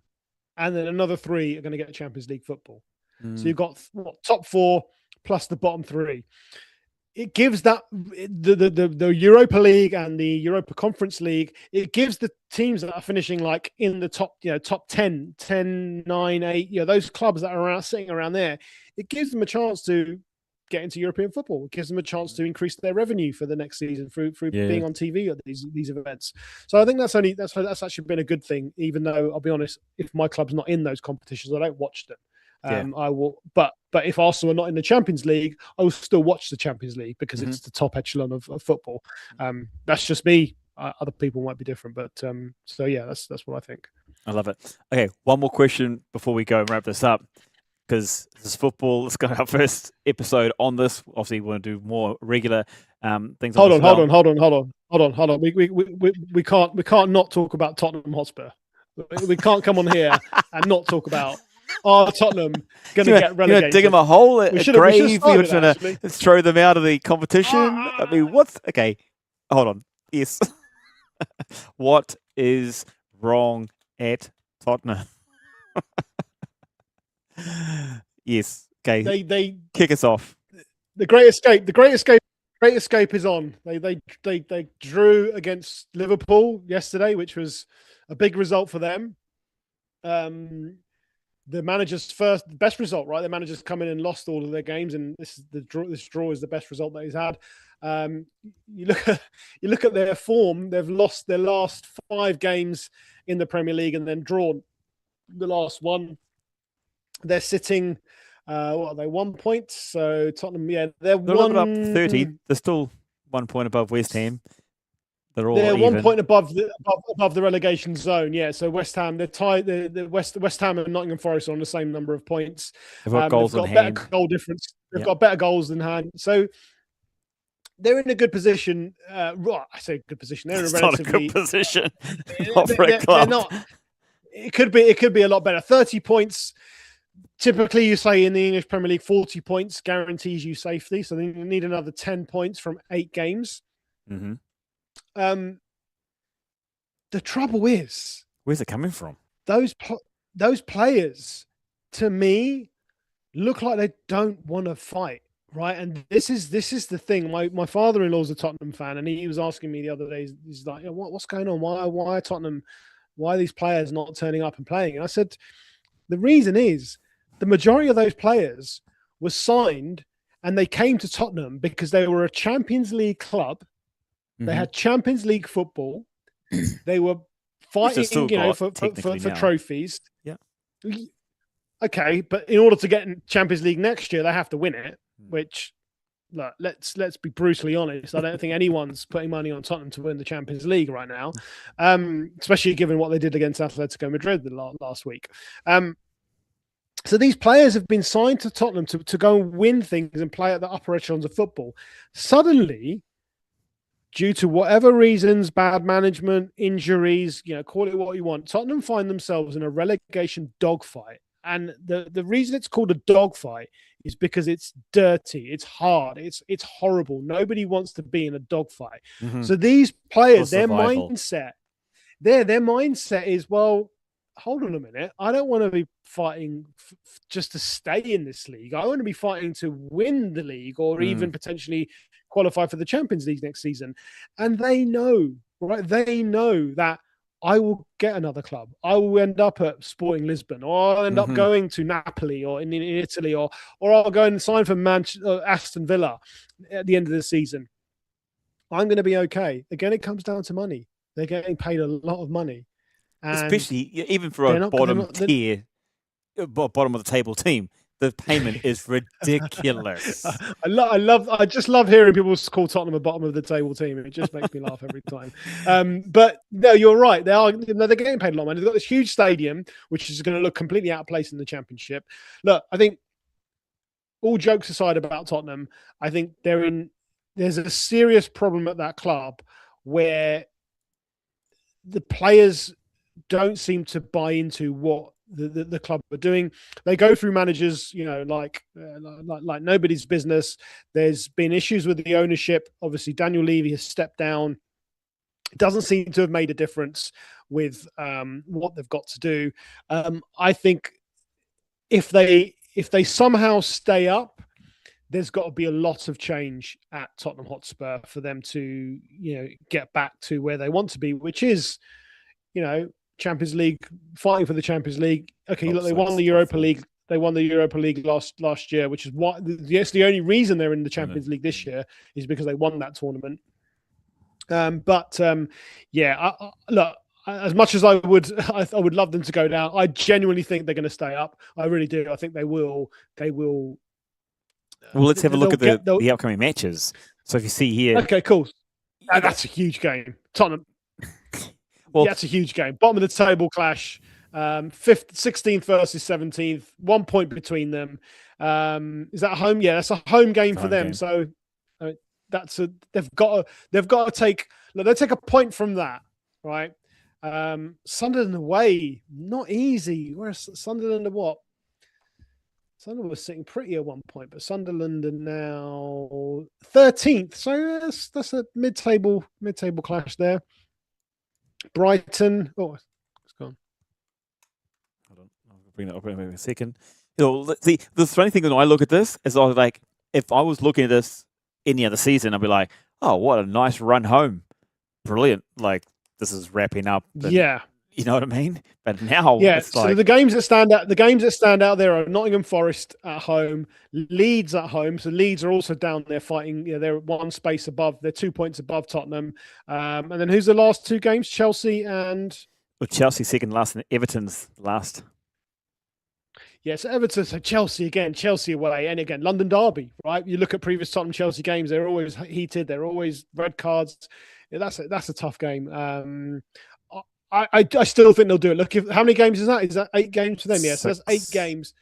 and then another 3 are going to get Champions League football. So you've got top 4 plus the bottom 3. It gives that the Europa League and the Europa Conference League, it gives the teams that are finishing like in the top 10, 9, 8, those clubs that are sitting around there, it gives them a chance to get into European football. It gives them a chance to increase their revenue for the next season through being on TV at these events. So I think that's actually been a good thing, even though I'll be honest, if my club's not in those competitions, I don't watch them. I will, but if Arsenal are not in the Champions League, I will still watch the Champions League because it's the top echelon of football. That's just me. Other people might be different, but so yeah, that's what I think. I love it. Okay, one more question before we go and wrap this up, because this is football. Let's go our first episode on this. Obviously, we want to do more regular things. Hold on. We can't not talk about Tottenham Hotspur. We can't come on here and not talk about. Tottenham going to get relegated. Dig them a hole, a grave. You're trying to throw them out of the competition. I mean, okay? Hold on. Yes. What is wrong at Tottenham. Yes. Okay. They kick us off. The Great Escape. The Great Escape is on. They drew against Liverpool yesterday, which was a big result for them. The manager's best result, right? The manager's come in and lost all of their games, and this draw is the best result that he's had. You look at their form. They've lost their last 5 games in the Premier League and then drawn the last one. They're sitting. What are they? 1 point. So Tottenham, they're up 30. They're still 1 point above West Ham. They're 1 point above the relegation zone. Yeah. So West Ham, they're tied. The West Ham and Nottingham Forest are on the same number of points. They've got goals in hand. Better goal difference. They've got better goals in hand. So they're in a good position. I say good position. They're in a relatively not a good position. Not for a club. They're not. It could be a lot better. 30 points. Typically, you say in the English Premier League, 40 points guarantees you safety. So you need another 10 points from 8 games. Mm-hmm. The trouble is, where's it coming from? Those players, to me, look like they don't want to fight, right? And this is the thing. My father-in-law's a Tottenham fan, and he was asking me the other day. He's like, "What's going on? Why Tottenham? Why are these players not turning up and playing?" And I said, the reason is the majority of those players were signed, and they came to Tottenham because they were a Champions League club. They had Champions League football. They were fighting, for trophies. Yeah. Okay, but in order to get in Champions League next year, they have to win it. Which, look, let's be brutally honest. I don't think anyone's putting money on Tottenham to win the Champions League right now, especially given what they did against Atletico Madrid last week. So these players have been signed to Tottenham to go and win things and play at the upper echelons of football. Suddenly, due to whatever reasons, bad management, injuries, call it what you want, Tottenham find themselves in a relegation dogfight. And the reason it's called a dogfight is because it's dirty, it's hard, it's horrible. Nobody wants to be in a dogfight. Mm-hmm. So these players, their mindset is, well, hold on a minute. I don't want to be fighting just to stay in this league. I want to be fighting to win the league or even potentially qualify for the Champions League next season. And they know, right? They know that I will get another club. I will end up at Sporting Lisbon, or I'll end up going to Napoli or in Italy, or I'll go and sign for Aston Villa at the end of the season. I'm going to be okay. Again, it comes down to money. They're getting paid a lot of money. Especially even for a bottom of the table team. The payment is ridiculous. I just love hearing people call Tottenham a bottom of the table team. It just makes me laugh every time. But no, you're right. They're getting paid a lot of money. They've got this huge stadium, which is going to look completely out of place in the Championship. Look, I think all jokes aside about Tottenham, I think there's a serious problem at that club where the players don't seem to buy into what the club are doing. They go through managers, like nobody's business. There's been issues with the ownership. Obviously, Daniel Levy has stepped down. It doesn't seem to have made a difference with what they've got to do. I think if they somehow stay up, there's got to be a lot of change at Tottenham Hotspur for them to get back to where they want to be, which is Champions League, fighting for the Champions League. Okay, look, they won the Europa League. They won the Europa League last year, which is what. Yes, the only reason they're in the Champions League this year is because they won that tournament. Look, as much as I would love them to go down, I genuinely think they're going to stay up. I really do. I think they will. They will. Well, let's have a look at the upcoming matches. So if you see here, okay, cool. That's a huge game. Tottenham. Well, yeah, it's a huge game. Bottom of the table clash. 16th versus 17th. 1 point between them. Is that a home? Yeah, that's a home game for them. So they've got to take. Look, they take a point from that, right? Sunderland away, not easy. Where's Sunderland at what? Sunderland was sitting pretty at 1 point, but Sunderland are now 13th. So that's a mid-table clash there. Brighton. Oh, it's gone. Hold on, I'll bring that up in a second. See, the funny thing when I look at this is I was like, if I was looking at this any other season, I'd be like, oh, what a nice run home. Brilliant. Like, this is wrapping up. Yeah. You know what I mean? But now it's so the games that stand out there are Nottingham Forest at home, Leeds at home. So Leeds are also down there fighting. They're one space above. They're 2 points above Tottenham. And then who's the last two games? Chelsea and Chelsea second last and Everton's last. Yes, Everton, so Chelsea again, Chelsea away, and again, London derby, right? You look at previous Tottenham Chelsea games; they're always heated. They're always red cards. That's a tough game. I still think they'll do it. Look, how many games is that? Is that 8 games for them? Yes, so that's 8 games.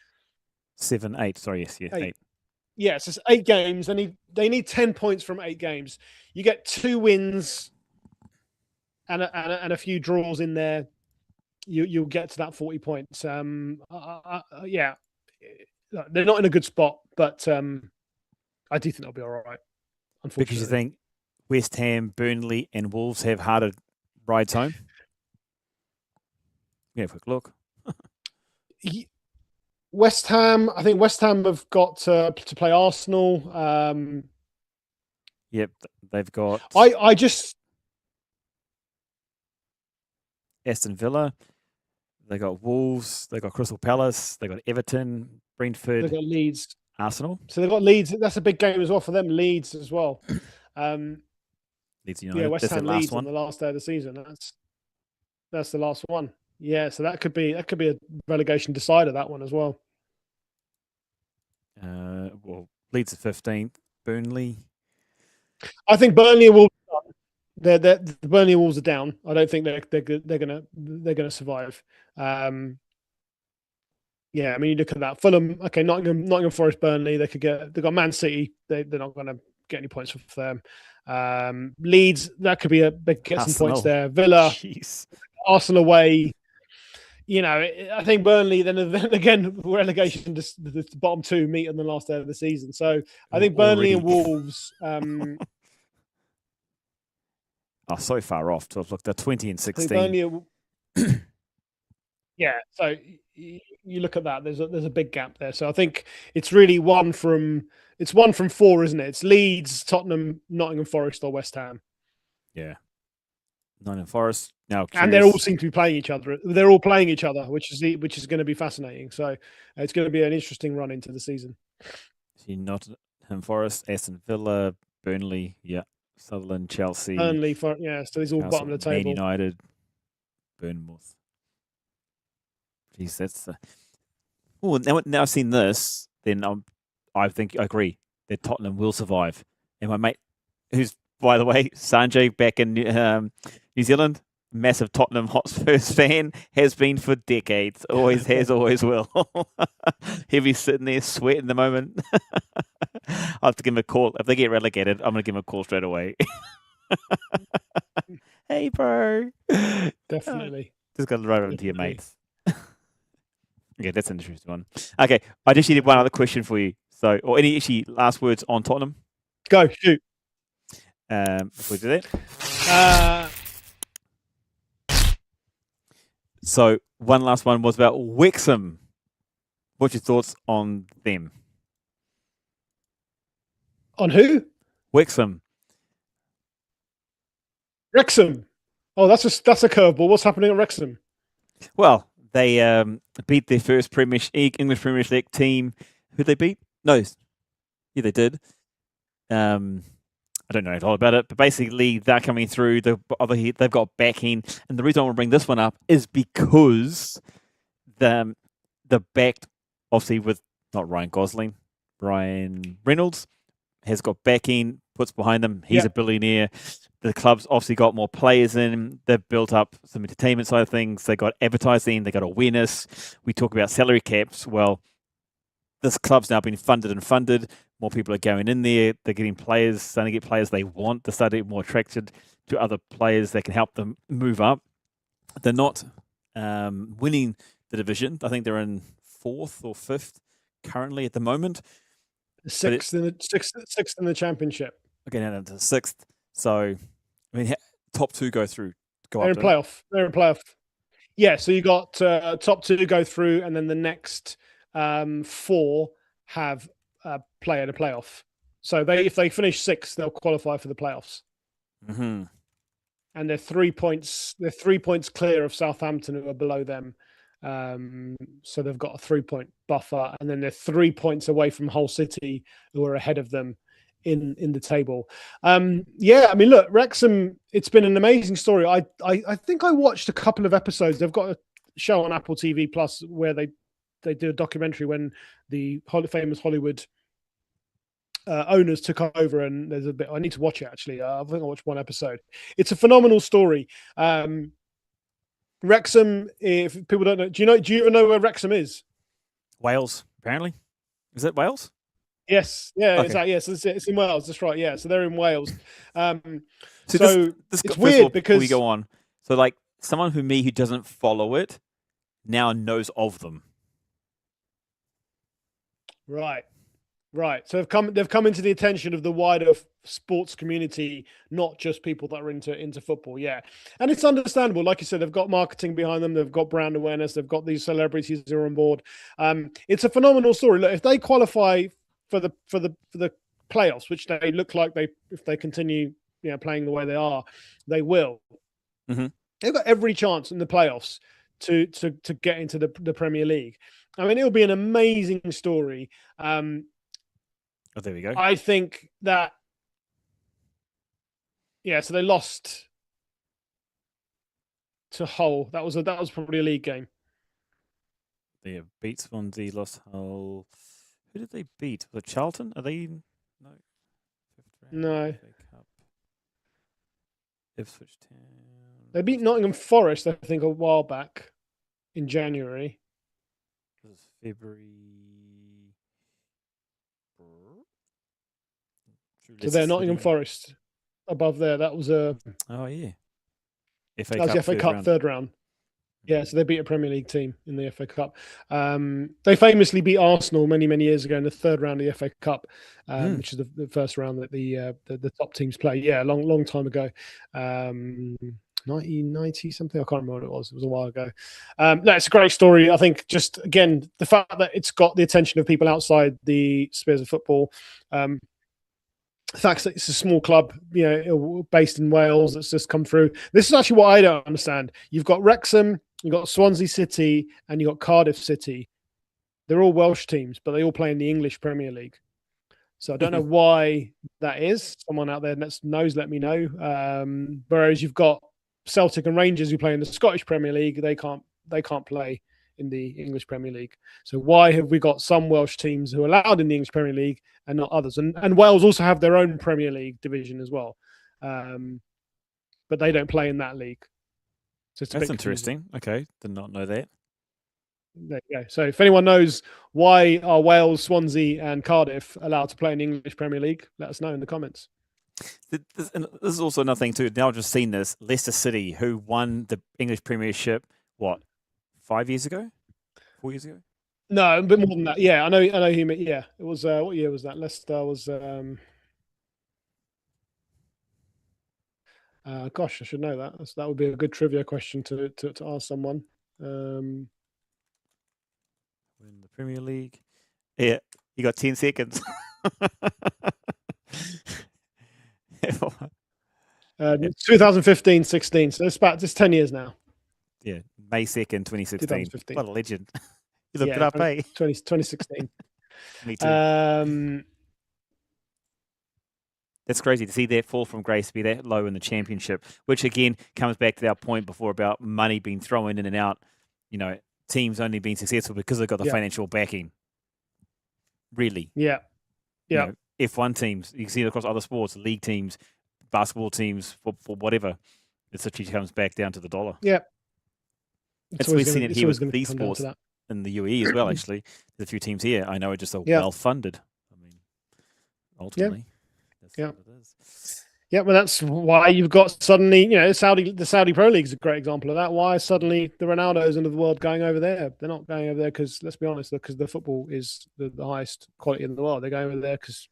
7, 8. Sorry, yes, 8. Yes, it's 8 games. They need 10 points from 8 games. You get 2 wins and a few draws in there. You'll get to that 40 points. Yeah, they're not in a good spot, but I do think they'll be all right. Unfortunately, because you think West Ham, Burnley, and Wolves have harder rides home. Yeah, have a quick look. West Ham. I think West Ham have got to play Arsenal. Yep, they've got. I just Aston Villa. They got Wolves. They got Crystal Palace. They got Everton, Brentford. They got Leeds, Arsenal. So they got Leeds. That's a big game as well for them. Leeds as well. Leeds United. Yeah, West Ham Leeds on the last day of the season. That's the last one. Yeah, so that could be a relegation decider, that one as well. Well, Leeds are 15th. Burnley. I think Burnley will. The Burnley Wolves are down. I don't think they're gonna survive. Yeah, I mean, you look at that. Fulham, okay, Nottingham Forest, Burnley. They've got Man City. They're not going to get any points from them. Leeds, that could be they get some points there. Villa, Arsenal away. You know, I think Burnley. Then again, relegation. The bottom 2 meet on the last day of the season. So I think Burnley and Wolves. So far off. So look, they're 20 and 16. Yeah, so you look at that. There's a big gap there. So I think it's really one from 4, isn't it? It's Leeds, Tottenham, Nottingham Forest, or West Ham. Yeah, Nottingham Forest now, and they all seem to be playing each other. They're all playing each other, which is going to be fascinating. So it's going to be an interesting run into the season. See, Nottingham Forest, Aston Villa, Burnley, yeah. Sutherland, Chelsea. Burnley, so these all bottom of the table. Man United, Bournemouth. Jeez, that's. Now I've seen this, then I think I agree that Tottenham will survive. And my mate, who's by the way Sunjay back in New Zealand, massive Tottenham Hotspur fan, has been for decades. Always has, always will. He'll be sitting there sweating the moment. I'll have to give him a call. If they get relegated, I'm going to give him a call straight away. Hey, bro. Definitely. Just got to run over to your mates. Okay, that's an interesting one. Okay, I just needed one other question for you. So, or any actually last words on Tottenham? Go, shoot. If we do that. So, one last one was about Wrexham. What's your thoughts on them? On who? Wrexham. Oh, that's a curveball. What's happening at Wrexham? Well, they beat their first English Premiership League team. Who they beat? No. Yeah, they did. I don't know all about it, but basically they're coming through. They've got backing, and the reason I want to bring this one up is because the backed, obviously with not Ryan Gosling, Ryan Reynolds has got backing, puts behind them. He's a billionaire. The club's obviously got more players in. They've built up some entertainment side of things. They got advertising. They got awareness. We talk about salary caps. Well, this club's now been funded. More people are going in there. They're getting players, starting to get players they want. They're starting to get more attracted to other players that can help them move up. They're not winning the division. I think they're in 4th or 5th currently at the moment. Sixth in the championship. Okay, now to 6th. So, I mean, top 2 go through. They're in playoff. Yeah, so you got top 2 go through, and then the next 4 have play in a playoff. So if they finish 6th, they'll qualify for the playoffs. Mm-hmm. And they're 3 points. They're 3 points clear of Southampton, who are below them. So they've got a 3-point buffer, and then they're 3 points away from Hull City, who are ahead of them in the table. Yeah, I mean, look, Wrexham. It's been an amazing story. I think I watched a couple of episodes. They've got a show on Apple TV Plus where they do a documentary when the famous Hollywood owners took over, and there's a bit. I need to watch it actually. I think I watched one episode. It's a phenomenal story. Wrexham. If people don't know, do you even know where Wrexham is? Wales, apparently. Is it Wales? Yes. Yeah. Okay. Yes. It's in Wales. That's right. Yeah. So they're in Wales. So it's weird because before we go on. So like someone who doesn't follow it now knows of them. Right. Right. So they've come into the attention of the wider sports community, not just people that are into football. Yeah. And it's understandable. Like you said, they've got marketing behind them. They've got brand awareness. They've got these celebrities who are on board. It's a phenomenal story. Look, if they qualify for the playoffs, which they look like if they continue, playing the way they are, they will. Mm-hmm. They've got every chance in the playoffs to get into the Premier League. I mean, it'll be an amazing story. Oh, there we go. I think that, so they lost to Hull. That was probably a league game. They beat Swansea, lost Hull. Who did they beat? Was it Charlton? Are they no? No. Ipswich Town. They beat Nottingham Forest, I think, a while back in January. This is February. So they're Nottingham Forest above there. That was a. Oh yeah. FA Cup third round. Yeah, so they beat a Premier League team in the FA Cup. They famously beat Arsenal many years ago in the third round of the FA Cup, which is the first round that the top teams play. Yeah, long time ago. 1990 something. I can't remember what it was. It was a while ago. No, it's a great story. I think just again the fact that it's got the attention of people outside the spheres of football. The fact that it's a small club, based in Wales, that's just come through. This is actually what I don't understand. You've got Wrexham, you've got Swansea City, and you've got Cardiff City. They're all Welsh teams, but they all play in the English Premier League. So I don't know why that is. Someone out there that knows, let me know. Whereas you've got Celtic and Rangers who play in the Scottish Premier League. They can't play in the English Premier League. So why have we got some Welsh teams who are allowed in the English Premier League and not others? And Wales also have their own Premier League division as well. But they don't play in that league. So that's interesting. Okay, did not know that. There you go. So if anyone knows why are Wales, Swansea and Cardiff allowed to play in the English Premier League, let us know in the comments. This is also another thing too. Now I've just seen this. Leicester City, who won the English Premiership, 5 years ago? 4 years ago? No, a bit more than that. Yeah, I know who you mean. Yeah, it was. What year was that? Leicester was. Gosh, I should know that. That would be a good trivia question to ask someone. Win the Premier League. Yeah, you got 10 seconds. 2015-16. So it's 10 years now. Yeah, May 2nd, 2016. What a legend. You looked it up, 2016. Me too. That's crazy to see that fall from grace, be that low in the championship, which again comes back to our point before about money being thrown in and out, teams only being successful because they've got the financial backing. Really. Yeah. Yeah. F1 teams, you can see it across other sports, league teams, basketball teams, for whatever. It literally comes back down to the dollar. Yeah. We've seen it here with these sports in the UAE as well, actually. There's a few teams here I know are just well-funded. I mean, ultimately, that's what it is. Yeah, well, that's why you've got suddenly, the Saudi Pro League is a great example of that. Why suddenly the Ronaldos of the world going over there? They're not going over there because, let's be honest, because the football is the highest quality in the world. They're going over there because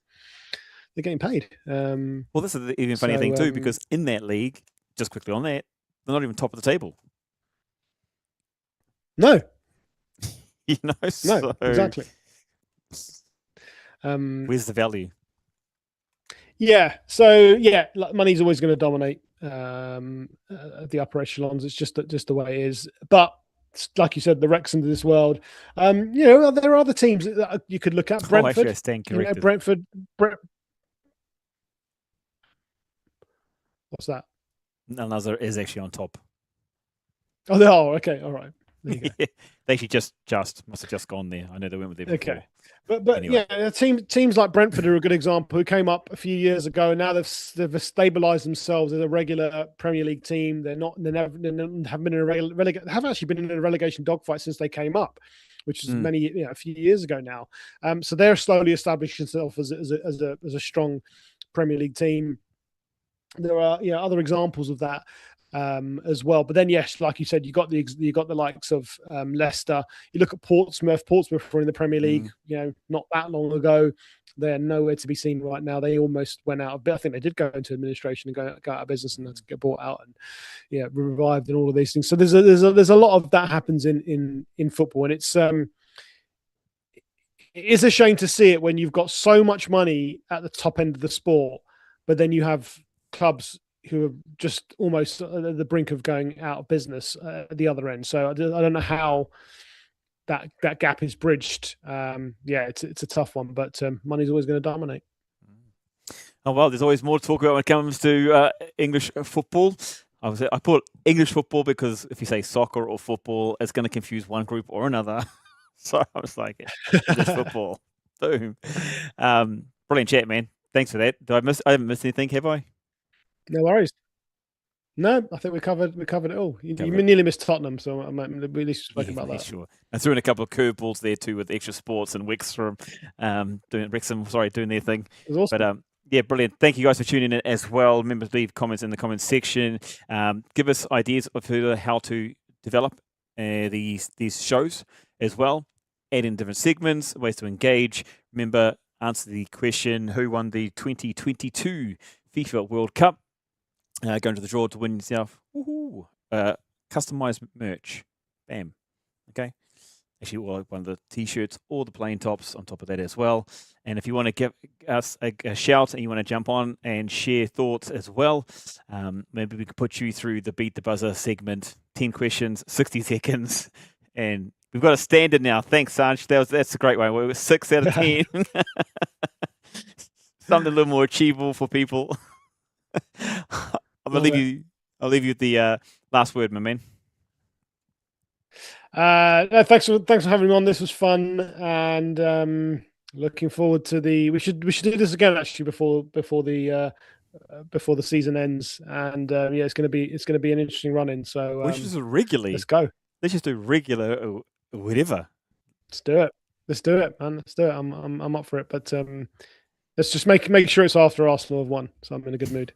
they're getting paid. Well, this is the even funny thing too, because in that league, just quickly on that, they're not even top of the table. No. No, so, exactly. Where's the value? Yeah. So money's always going to dominate the upper echelons. It's just the way it is. But like you said, the Wrexham of this world. There are other teams that you could look at. Brentford. Actually, I stand corrected. Brentford. What's that? Another is actually on top. Oh, they are. Okay. All right. There you go. They actually just must have just gone there. I know they went with them before. Okay. But anyway. Teams like Brentford are a good example, who came up a few years ago, and now they've stabilised themselves as a regular Premier League team. They haven't been in have actually been in a relegation dogfight since they came up, which is a few years ago now. So they're slowly establishing themselves as a strong Premier League team. There are other examples of that. As well, but then yes, like you said, you got the likes of Leicester. You look at Portsmouth were in the Premier League, not that long ago. They're nowhere to be seen right now. They almost went out of, but I think they did go into administration and go out of business and get bought out and revived and all of these things. So there's a lot of that happens in football, and it is a shame to see it when you've got so much money at the top end of the sport, but then you have clubs who are just almost at the brink of going out of business at the other end. So I don't know how that gap is bridged. It's a tough one, but money's always going to dominate. Oh, well, there's always more to talk about when it comes to English football. I put English football because if you say soccer or football, it's going to confuse one group or another. So I was like, English football. Boom. Brilliant chat, man. Thanks for that. I haven't missed anything, have I? No worries. No, I think we covered it all. You nearly missed Tottenham, so I might at least spoke about that. Sure. I threw in a couple of curveballs there too with Extra Sports and Wrexham doing their thing. It was awesome. But brilliant. Thank you guys for tuning in as well. Remember to leave comments in the comments section. Give us ideas of how to develop these shows as well. Add in different segments, ways to engage. Remember, answer the question: who won the 2022 FIFA World Cup? Go into the draw to win yourself customized merch. Bam. Okay. Actually, one of the t-shirts or the plain tops on top of that as well. And if you want to give us a shout and you want to jump on and share thoughts as well, maybe we could put you through the Beat the Buzzer segment. 10 questions, 60 seconds. And we've got a standard now. Thanks, Sanj. That's a great one. We were 6 out of 10. Something a little more achievable for people. I'll leave you with the last word, my man. Thanks for having me on. This was fun, and looking forward to we should do this again actually before the season ends. And it's going to be an interesting run in. So we should just regularly. Let's go. Let's just do regular or whatever. Let's do it, man. Let's do it. I'm up for it. But let's just make sure it's after Arsenal have won, so I'm in a good mood.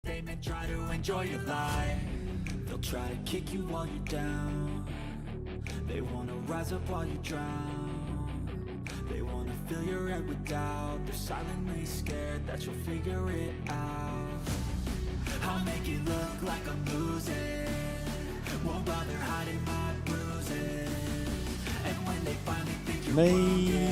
statement, try to enjoy your life. They'll try to kick you while you're down. They wanna rise up while you drown. They wanna fill your head with doubt. They're silently scared that you'll figure it out. I'll make it look like I'm losing, won't bother hiding my bruises. And when they finally think you're broken,